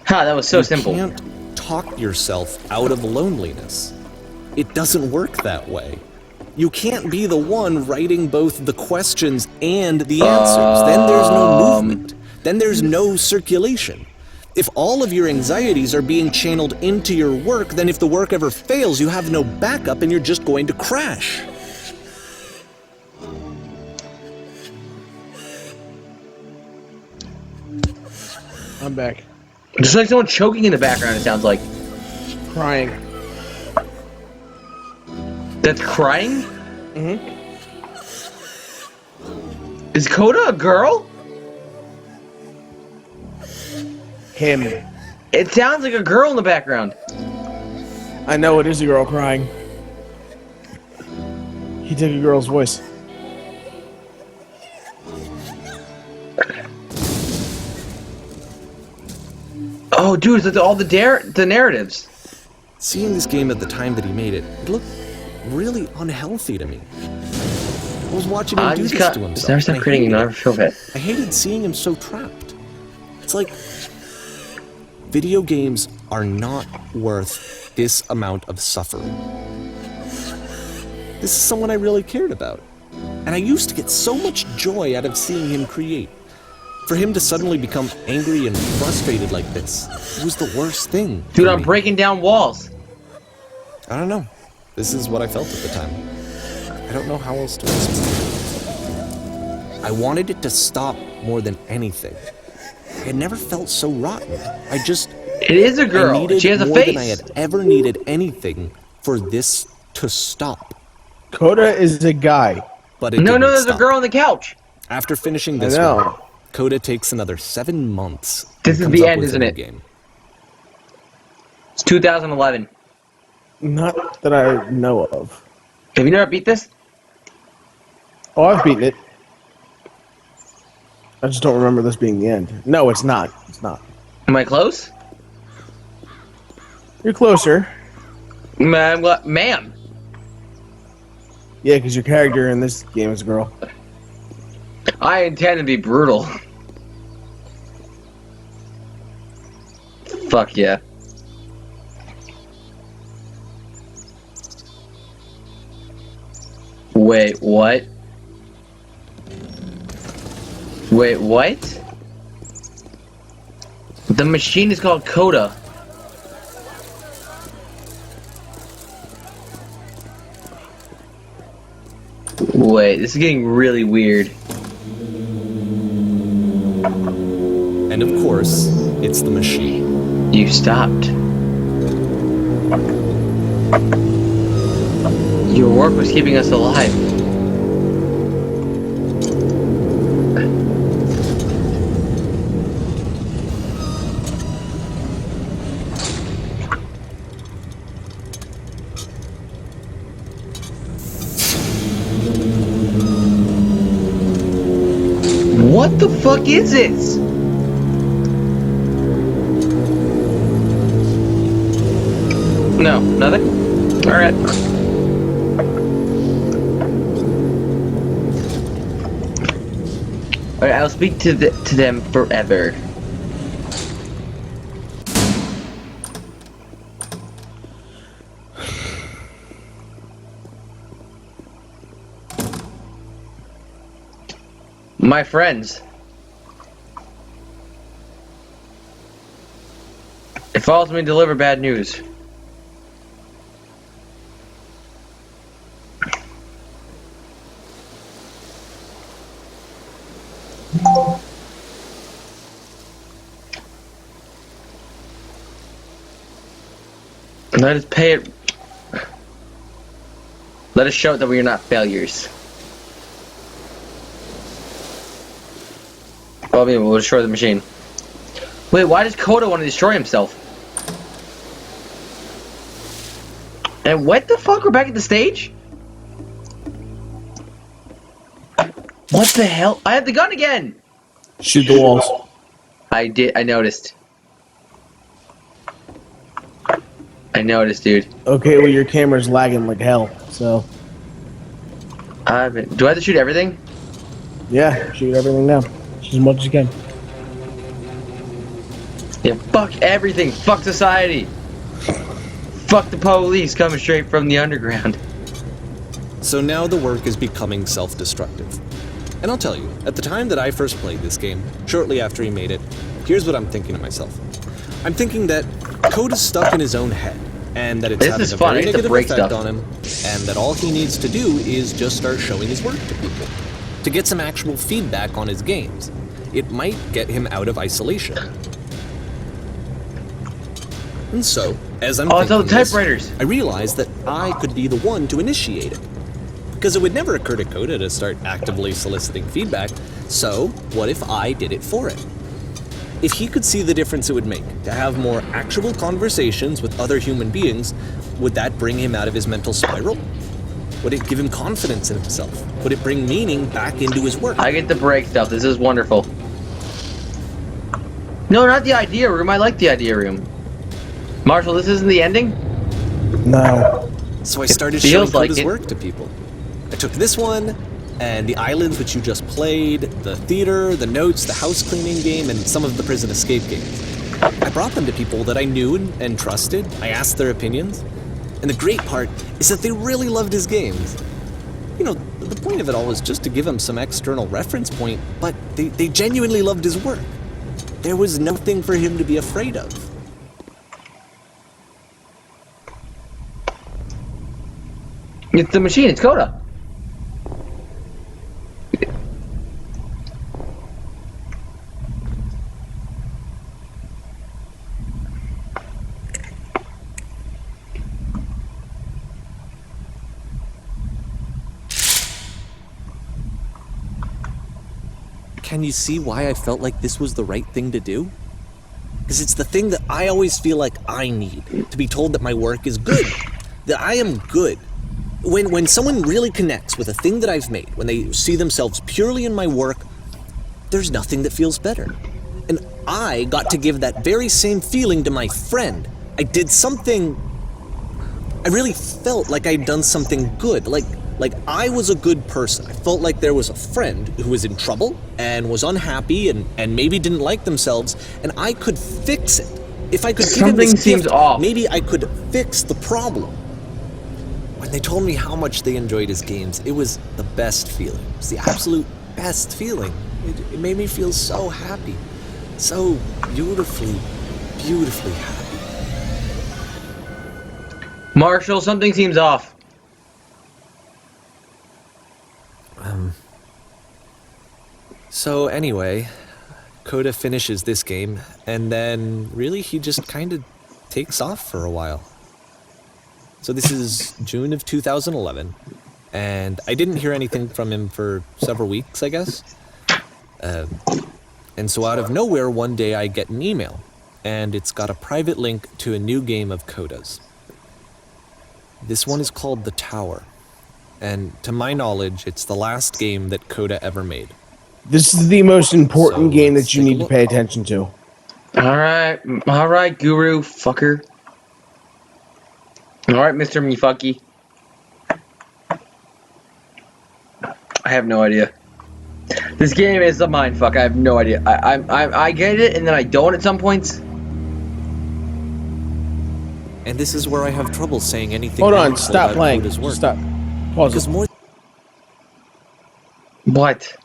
That was so simple. You can't talk yourself out of loneliness. It doesn't work that way. You can't be the one writing both the questions and the answers. Then there's no movement. Then there's no circulation. If all of your anxieties are being channeled into your work, then if the work ever fails, you have no backup and you're just going to crash. I'm back. Just like someone choking in the background, it sounds like. Crying. That's crying? Mm-hmm. Is Coda a girl? Him. It sounds like a girl in the background. I know it is a girl crying. He took a girl's voice. Oh, dude, it's like all the narratives. Seeing this game at the time that he made it, it looked really unhealthy to me. I was watching him do this to himself. Never stop and I creating hated another it. feel bad. I hated seeing him so trapped. It's like video games are not worth this amount of suffering. This is someone I really cared about. And I used to get so much joy out of seeing him create. For him to suddenly become angry and frustrated like this, it was the worst thing. Dude, for I'm me. breaking down walls. I don't know. This is what I felt at the time. I don't know how else to explain it. I wanted it to stop more than anything. I had never felt so rotten. It is a I girl. needed She has a more face. than I had ever needed anything for this to stop. Coda is a guy. But it No, didn't there's stop. a girl on the couch. After finishing I this know. one, Coda takes another 7 months. This and is comes the up end, with a isn't new it? Game. It's 2011. Not that I know of. Have you never beat this? Oh, I've beaten it. I just don't remember this being the end. No, it's not. It's not. Am I close? You're closer. Ma'am. Yeah, because your character in this game is a girl. I intend to be brutal. Fuck yeah. Wait, what? Wait, what? The machine is called Coda. Wait, this is getting really weird. And of course, it's the machine. You stopped. Your work was keeping us alive. What the fuck is this? No, nothing? Alright. Alright, I'll speak to them forever. My friends. It falls me to deliver bad news. Let us pay it. Let us show that we are not failures. Well, I mean, we'll destroy the machine. Wait, why does Coda want to destroy himself? And what the fuck? We're back at the stage? What the hell? I have the gun again! Shoot the walls. I noticed. I noticed, dude. Okay, well, your camera's lagging like hell, so. Do I have to shoot everything? Yeah, shoot everything now. As much as you can. Yeah, fuck everything. Fuck society. Fuck the police coming straight from the underground. So now the work is becoming self-destructive. And I'll tell you, at the time that I first played this game, shortly after he made it, here's what I'm thinking to myself. I'm thinking that Code is stuck in his own head, and that it's having a very negative effect on him, and that all he needs to do is just start showing his work to people, to get some actual feedback on his games. It might get him out of isolation. And so, as I'm it's all the thinking this, typewriters. I realized that I could be the one to initiate it. Because it would never occur to Coda to start actively soliciting feedback, so what if I did it for him? If he could see the difference it would make to have more actual conversations with other human beings, would that bring him out of his mental spiral? Would it give him confidence in himself? Would it bring meaning back into his work? I get the break stuff. This is wonderful. No, not the idea room. I like the idea room. Marshall, this isn't the ending? No. So I started It showing feels like Coda's it. work to people. I took this one, and the islands which you just played, the theater, the notes, the house cleaning game, and some of the prison escape games. I brought them to people that I knew and trusted. I asked their opinions. And the great part is that they really loved his games. You know, the point of it all was just to give him some external reference point, but they genuinely loved his work. There was nothing for him to be afraid of. It's the machine. It's Coda. Can you see why I felt like this was the right thing to do? Because it's the thing that I always feel like I need, to be told that my work is good, that I am good. When someone really connects with a thing that I've made, when they see themselves purely in my work, there's nothing that feels better. And I got to give that very same feeling to my friend. I did something... I really felt like I'd done something good, like I was a good person. I felt like there was a friend who was in trouble and was unhappy and maybe didn't like themselves, and I could fix it. If I could give him this Something seems gift, off. maybe I could fix the problem. When they told me how much they enjoyed his games, it was the best feeling. It was the absolute best feeling. It made me feel so happy. So beautifully, beautifully happy. Marshall, something seems off. So anyway, Coda finishes this game, and then really he just kind of takes off for a while. So this is June of 2011, and I didn't hear anything from him for several weeks, I guess. And so out of nowhere, one day I get an email, and it's got a private link to a new game of Coda's. This one is called The Tower, and to my knowledge, it's the last game that Coda ever made. This is the most important So, game let's that you take a need to look. pay attention to. Alright, Guru, fucker. Alright, Mr. Mifaki. I have no idea. This game is a mindfuck. I have no idea. I get it, and then I don't at some points. And this is where I have trouble saying anything. Hold on, meaningful stop about playing. Coda's work. Stop. Pause Because it. more What?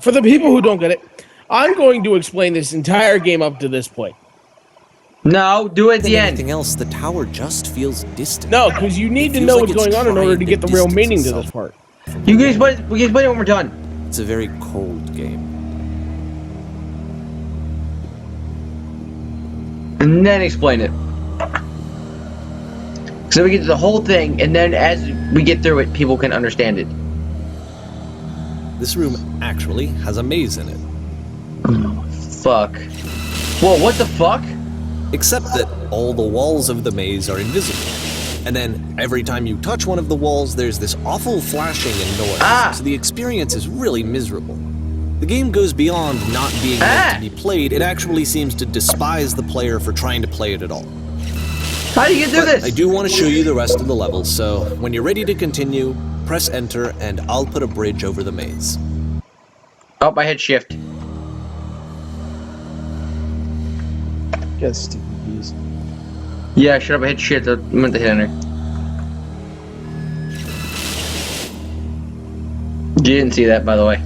For the people who don't get it, I'm going to explain this entire game up to this point. No, do it at than the end. anything else, the tower just feels distant. No, because you need It to feels know like what's it's going on in order trying to get the real distance meaning to itself. this part. You can explain it when we're done. It's a very cold game. And then explain it. So we get to the whole thing, and then as we get through it, people can understand it. This room actually has a maze in it. Fuck. Whoa, what the fuck? Except that all the walls of the maze are invisible. And then every time you touch one of the walls, there's this awful flashing and noise. Ah! So the experience is really miserable. The game goes beyond not being meant to be played. It actually seems to despise the player for trying to play it at all. How do you get through But this? I do want to show you the rest of the levels, so when you're ready to continue, press enter and I'll put a bridge over the maze. Oh, I hit shift. Get stupid bees. Yeah, shut up, I hit shift. I meant to hit enter. You didn't see that, by the way.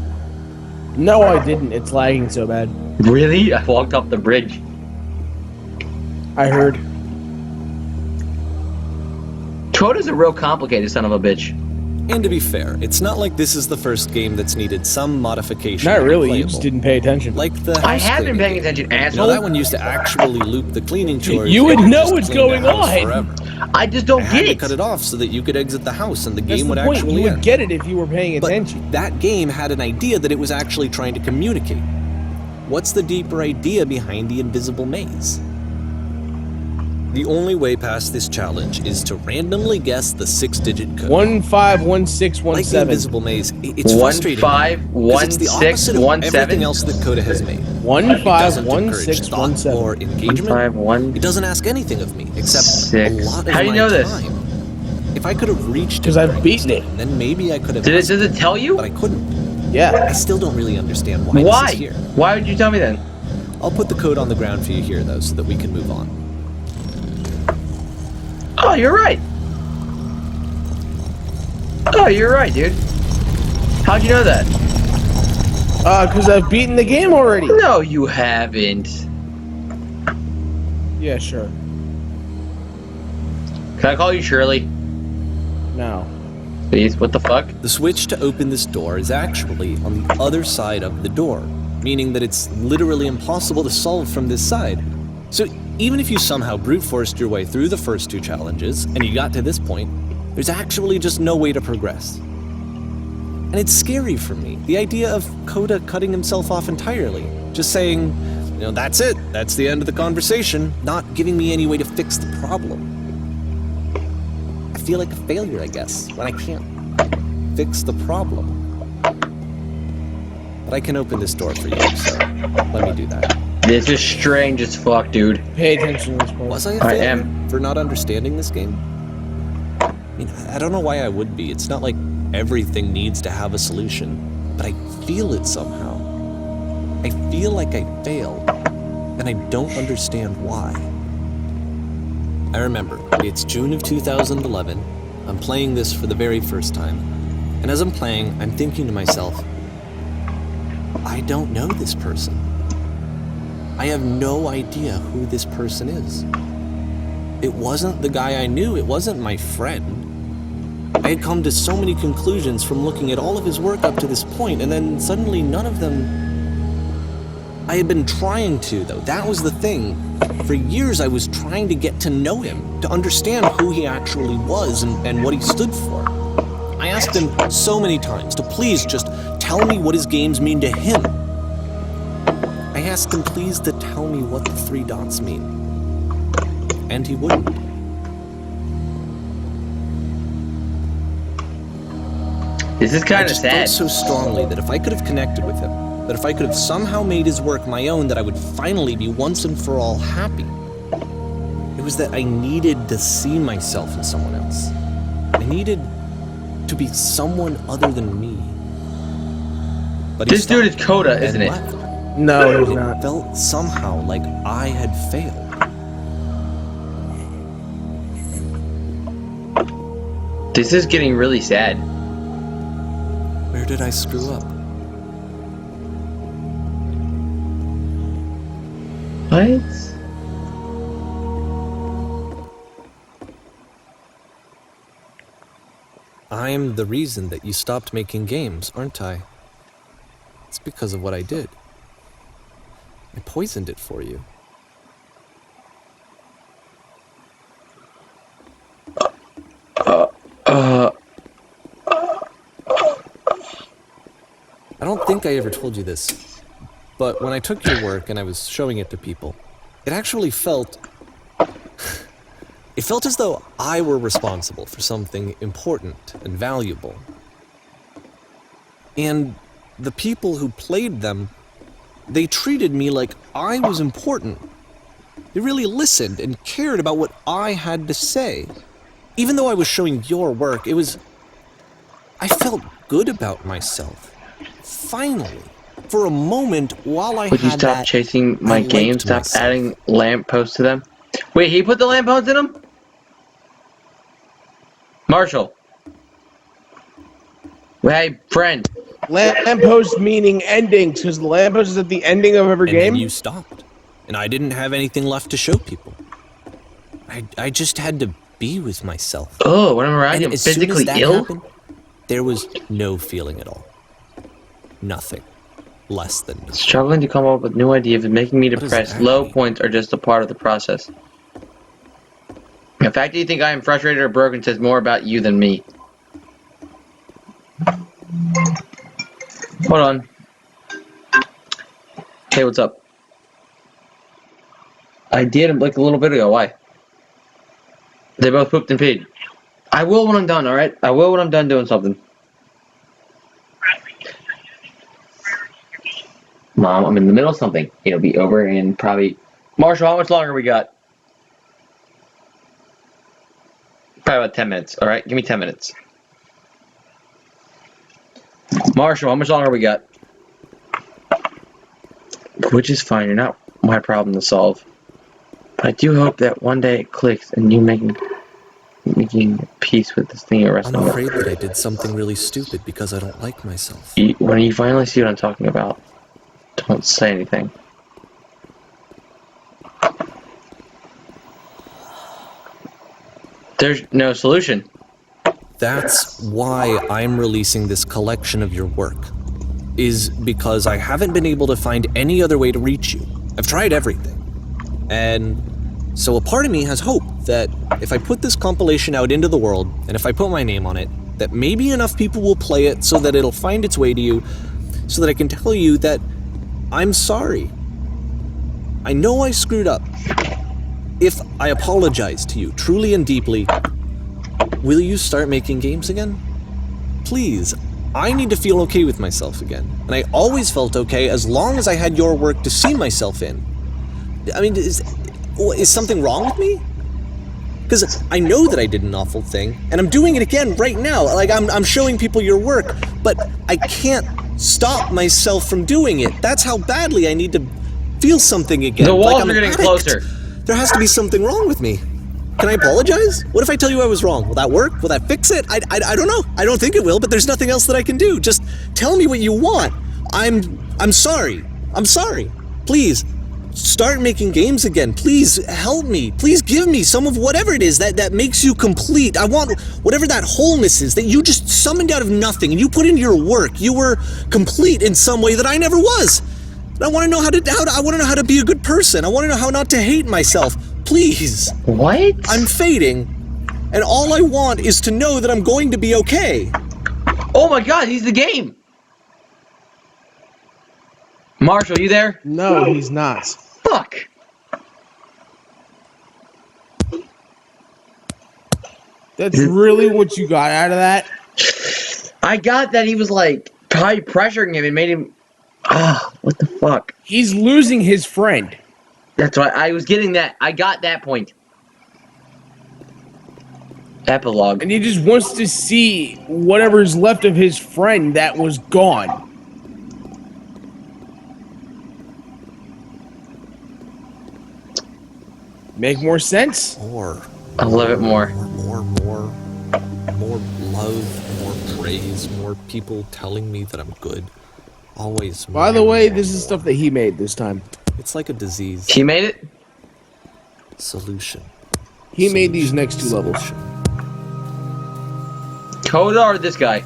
No, I didn't. It's lagging so bad. Really? I walked off the bridge. I heard. Coda's a real complicated son of a bitch. And to be fair, it's not like this is the first game that's needed some modification. Not to be really. You playable. just didn't pay attention. Like the I house have been cleaning paying game. attention, You know, asshole. that one used to actually loop the cleaning chores. You would and know just what's clean the going house on. forever. I just don't I had get to it. cut it off so that you could exit the house and the That's game the would point. actually You would end. get it if you were paying But attention. that game had an idea that it was actually trying to communicate. What's the deeper idea behind the invisible maze? The only way past this challenge is to randomly guess the 6-digit code. 151617. Like the invisible maze, it's frustrating. 'cause it's the opposite of 151617. everything else that Coda has made. It doesn't encourage thought 151617. or engagement. 151. It doesn't ask anything of me except Six. a lot of How do you my know this? time. If I could have reached it 'Cause I've during beaten this it. game, then maybe I could have. Does it tell you? But I couldn't. Yeah. I still don't really understand why, Why? this is here. Why would you tell me then? I'll put the code on the ground for you here, though, so that we can move on. Oh, you're right. Oh, you're right, dude. How'd you know that? Because I've beaten the game already. No, you haven't. Yeah, sure. Can I call you Shirley? No. Please, what the fuck? The switch to open this door is actually on the other side of the door, meaning that it's literally impossible to solve from this side. So even if you somehow brute forced your way through the first two challenges, and you got to this point, there's actually just no way to progress. And it's scary for me, the idea of Coda cutting himself off entirely, just saying, you know, that's it, that's the end of the conversation, not giving me any way to fix the problem. I feel like a failure, I guess, when I can't fix the problem. But I can open this door for you, so let me do that. This is strange as fuck, dude. Pay attention to this part. Was I a I failure am. for not understanding this game? I mean, I don't know why I would be. It's not like everything needs to have a solution, but I feel it somehow. I feel like I failed, and I don't understand why. I remember, it's June of 2011. I'm playing this for the very first time, and as I'm playing, I'm thinking to myself, I don't know this person. I have no idea who this person is. It wasn't the guy I knew, it wasn't my friend. I had come to so many conclusions from looking at all of his work up to this point, and then suddenly none of them... I had been trying to, though. That was the thing. For years I was trying to get to know him, to understand who he actually was and what he stood for. I asked him so many times to please just tell me what his games mean to him. I asked him please to tell me what the 3 dots mean. And he wouldn't. This is I kind of just sad. felt so strongly that if I could have connected with him, that if I could have somehow made his work my own, that I would finally be once and for all happy. It was that I needed to see myself in someone else. I needed to be someone other than me. But This dude is Coda, isn't it? No, he's It not. felt somehow like I had failed. This is getting really sad. Where did I screw up? What? I'm the reason that you stopped making games, aren't I? It's because of what I did. I poisoned it for you. I don't think I ever told you this, but when I took your work and I was showing it to people, it actually felt... It felt as though I were responsible for something important and valuable. And the people who played them, they treated me like I was important. They really listened and cared about what I had to say. Even though I was showing your work, it was... I felt good about myself. Finally. For a moment, while I Would you had stop that, chasing I my liked game? Stop myself. adding lampposts to them? Wait, he put the lampposts in them? Marshall. Hey, friend. Lamppost meaning endings, because the lamppost is at the ending of every And game. then you stopped. And I didn't have anything left to show people. I just had to be with myself. Oh, whenever I And get as soon as physically that ill? happened, there was no feeling at all. Nothing. Less than nothing. Struggling to come up with new ideas and making me What does depressed. that Low mean? points are just a part of the process. The fact that you think I am frustrated or broken says more about you than me. Hold on. Hey, what's up? I did like a little bit ago. Why? They both pooped and peed. I will when I'm done, alright? I will when I'm done doing something. Mom, I'm in the middle of something. It'll be over in probably... Marshall, how much longer we got? Probably about 10 minutes, alright? Give me 10 minutes. Marshall, how much longer we got? Which is fine, you're not my problem to solve. But I do hope that one day it clicks and you making peace with this thing you're I'm wrestling afraid with. that I did something really stupid because I don't like myself. When you finally see what I'm talking about, don't say anything. There's no solution. That's why I'm releasing this collection of your work. Is because I haven't been able to find any other way to reach you. I've tried everything. And so a part of me has hope that if I put this compilation out into the world, and if I put my name on it, that maybe enough people will play it so that it'll find its way to you, so that I can tell you that I'm sorry. I know I screwed up. If I apologize to you truly and deeply, will you start making games again? Please, I need to feel okay with myself again. And I always felt okay as long as I had your work to see myself in. I mean, is something wrong with me? Because I know that I did an awful thing, and I'm doing it again right now. Like, I'm showing people your work, but I can't stop myself from doing it. That's how badly I need to feel something again. The walls I'm are an getting addict. closer. There has to be something wrong with me. Can I apologize? What if I tell you I was wrong? Will that work? Will that fix it? I don't know. I don't think it will, but there's nothing else that I can do. Just tell me what you want. I'm sorry. I'm sorry. Please, start making games again. Please help me. Please give me some of whatever it is that makes you complete. I want whatever that wholeness is that you just summoned out of nothing and you put into your work. You were complete in some way that I never was. And I want to know I want to know how to be a good person. I want to know how not to hate myself. Please. What? I'm fading, and all I want is to know that I'm going to be okay. Oh my god, he's the game! Marshall, you there? No, he's not. Fuck! That's really what you got out of that? I got that he was like probably pressuring him and made him. Ah, what the fuck? He's losing his friend. That's why I was getting that. I got that point. Epilogue. And he just wants to see whatever's left of his friend that was gone. Make more sense? More. A little bit more. More love, more praise, more people telling me that I'm good. Always more. By the way, this is stuff that he made this time. It's like a disease. He made it? Solution. He made these next two levels. Solution. Coda or this guy?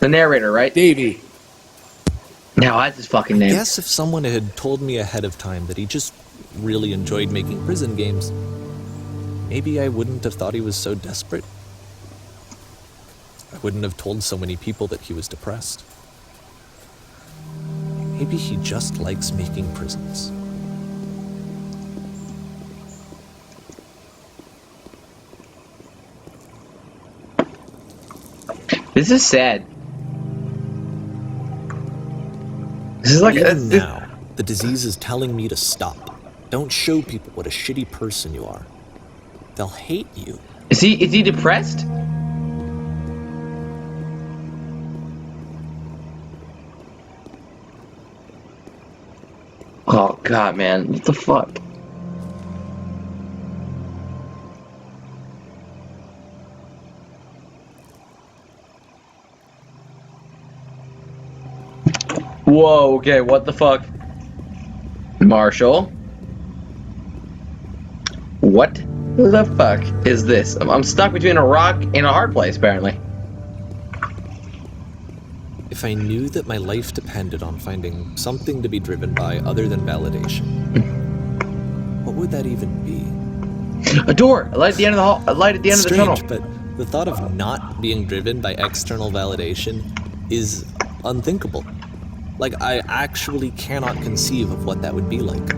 The narrator, right? Davey. Now that's his fucking I name. guess if someone had told me ahead of time that he just really enjoyed making prison games, maybe I wouldn't have thought he was so desperate. I wouldn't have told so many people that he was depressed. Maybe he just likes making prisons. This is sad. This is like Even now, the disease is telling me to stop. Don't show people what a shitty person you are. They'll hate you. Is he depressed? Oh god, man. What the fuck? Whoa, okay, what the fuck? Marshall? What the fuck is this? I'm stuck between a rock and a hard place, apparently. If I knew that my life depended on finding something to be driven by other than validation, what would that even be? A door! A light at the end of the hall. A light at the end of the tunnel. Strange, but the thought of not being driven by external validation is unthinkable. Like, I actually cannot conceive of what that would be like.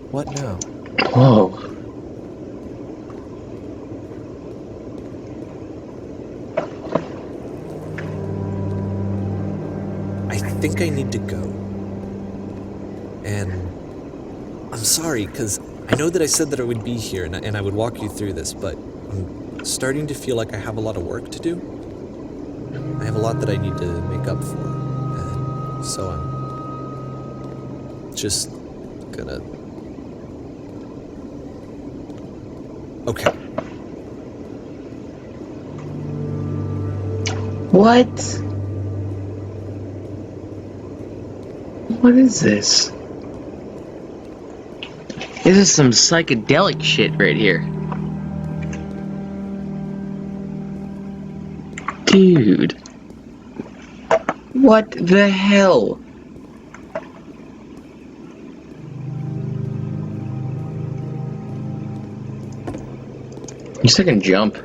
What now? Whoa. I think I need to go. And I'm sorry, because I know that I said that I would be here and I would walk you through this, but I'm starting to feel like I have a lot of work to do. I have a lot that I need to make up for. And so I'm just gonna... Okay. What? What is this? This is some psychedelic shit right here. Dude. What the hell? Just I can jump.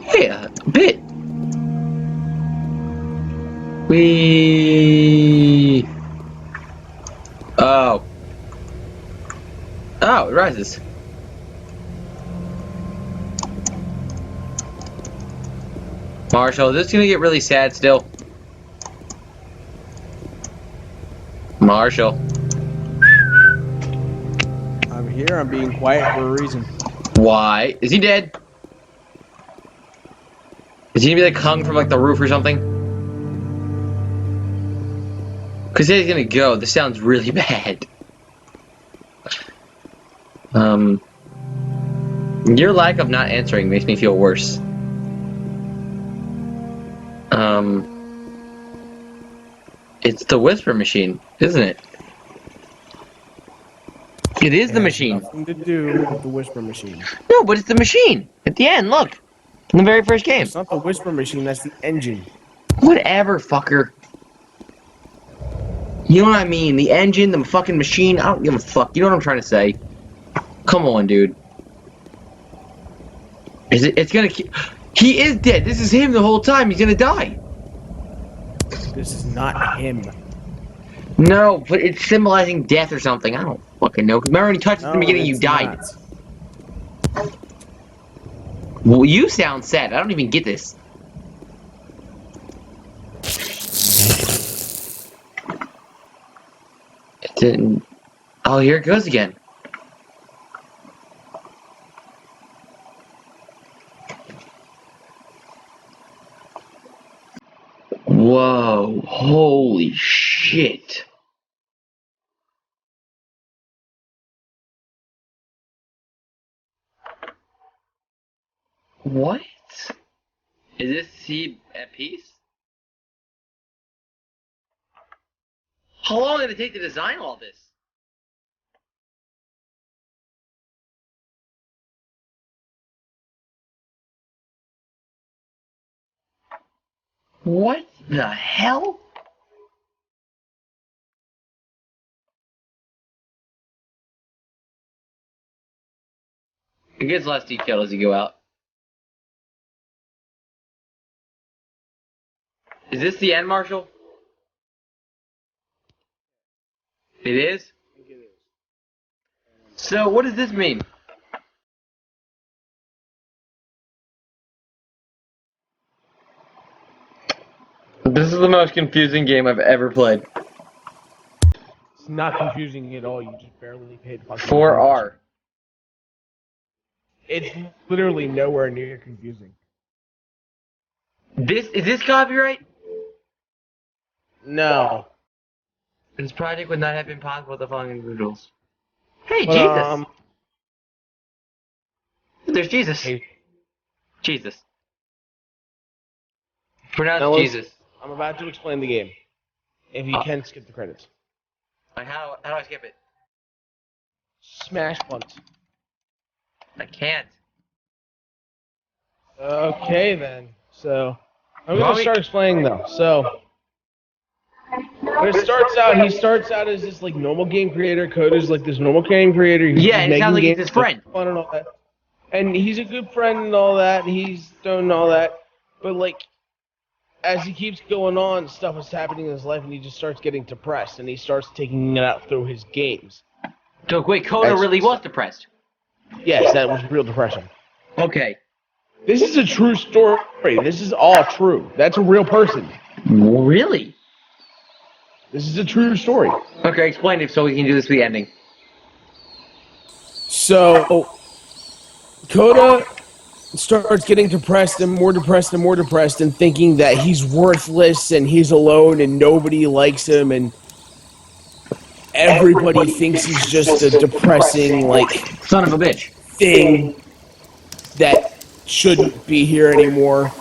Hey, a bit. Wee. Oh. Oh, it rises. Marshall, is this gonna get really sad still? Marshall. I'm here. I'm being quiet for a reason. Why? Is he dead? Is he gonna be like hung from like the roof or something? Cause he's gonna go. This sounds really bad. Your lack of not answering makes me feel worse. It's the whisper machine, isn't it? It is the machine. Nothing to do with the whisper machine. No, but it's the machine. At the end, look. In the very first game. It's not the whisper machine. That's the engine. Whatever, fucker. You know what I mean? The engine, the fucking machine. I don't give a fuck. You know what I'm trying to say? Come on, dude. Is it? It's gonna keep. He is dead. This is him the whole time. He's gonna die. This is not him. No, but it's symbolizing death or something. I don't fucking know. Remember when you touched it at the beginning, you it's died. not. Well, you sound sad. I don't even get this. It didn't. Oh, here it goes again. Whoa, holy shit. What? Is this he at peace? How long did it take to design all this? What the hell? It gets less detailed as you go out. Is this the end, Marshall? It is? So, what does this mean? This is the most confusing game I've ever played. It's not confusing at all. You just barely paid fucking 4R. It's literally nowhere near confusing. Is this copyright? No. This project would not have been possible without the following individuals. Hey, But, Jesus! There's Jesus. Hey, Jesus. Pronounce Now let's- Jesus. I'm about to explain the game. If you can, skip the credits. Like, how do I skip it? Smash buttons. I can't. Okay, then. So, I'm Well, going to start explaining, though. So, when it he starts out as this, like, normal game creator. Coda's, like, this normal game creator. He's Yeah, it making sounds like games it's his friend. fun and all that. And he's a good friend and all that, and he's doing all that. But, like, as he keeps going on, stuff is happening in his life, and he just starts getting depressed, and he starts taking it out through his games. So, wait, Coda really was depressed. Yes, that was real depression. Okay. This is a true story. This is all true. That's a real person. Really? This is a true story. Okay, explain it so we can do this for the ending. So, Coda starts getting depressed and more depressed and more depressed and thinking that he's worthless and he's alone and nobody likes him and everybody thinks he's just a depressing, like, Son of a bitch. thing that shouldn't be here anymore.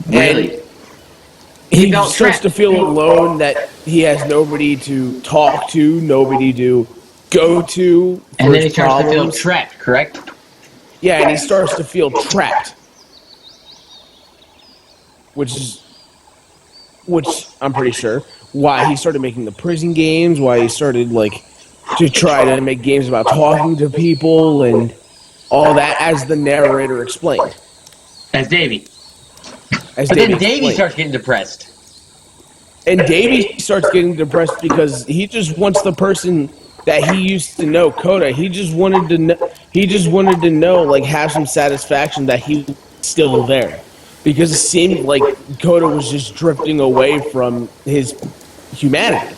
Really? And he felt starts trapped. to feel alone, that he has nobody to talk to, nobody to go to for And then he his starts to feel problems. trapped, correct? Yeah, and he starts to feel trapped. Which I'm pretty sure why he started making the prison games, why he started, like, to try to make games about talking to people and all that, as the narrator explained. As Davey. As But then Davey Davey explained. starts getting depressed. And Davey starts getting depressed because he just wants the person that he used to know, Coda. He just wanted to know. He just wanted to know, like, have some satisfaction that he was still there, because it seemed like Coda was just drifting away from his humanity.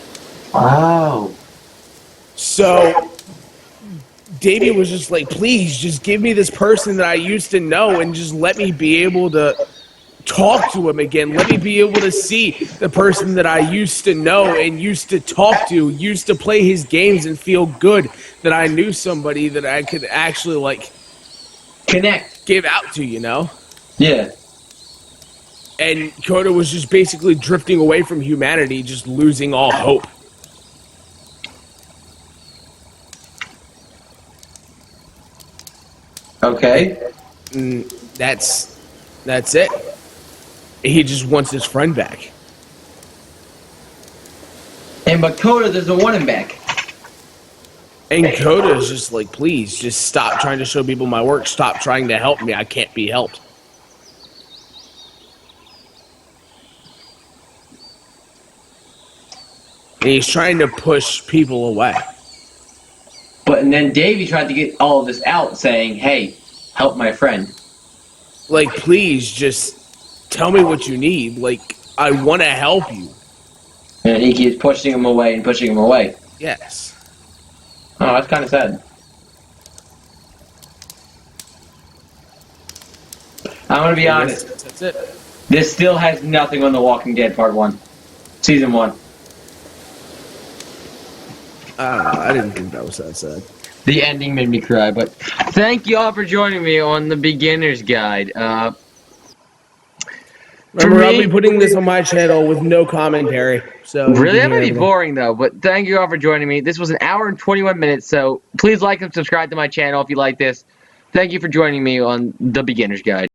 Oh. So Davey was just like, please, just give me this person that I used to know and just let me be able to talk to him again. Let me be able to see the person that I used to know and used to talk to, used to play his games and feel good that I knew somebody that I could actually, like, Connect. give out to, you know? Yeah. And Coda was just basically drifting away from humanity, just losing all hope. Okay. And that's it. He just wants his friend back. But Coda doesn't want him back. And Coda is just like, please, just stop trying to show people my work. Stop trying to help me. I can't be helped. And he's trying to push people away. And then Davey tried to get all of this out, saying, "Hey, help my friend." Like, please, just tell me what you need. Like, I want to help you. And he keeps pushing him away and pushing him away. Yes. Oh, that's kind of sad. I'm gonna be honest. That's it. This still has nothing on The Walking Dead Part 1. Season 1. I didn't think that was that sad. The ending made me cry, but thank you all for joining me on the Beginner's Guide. Remember, I'll be putting this on my channel with no commentary. So Really, that might be boring though, but thank you all for joining me. This was an hour and 21 minutes, so please like and subscribe to my channel if you like this. Thank you for joining me on the Beginner's Guide.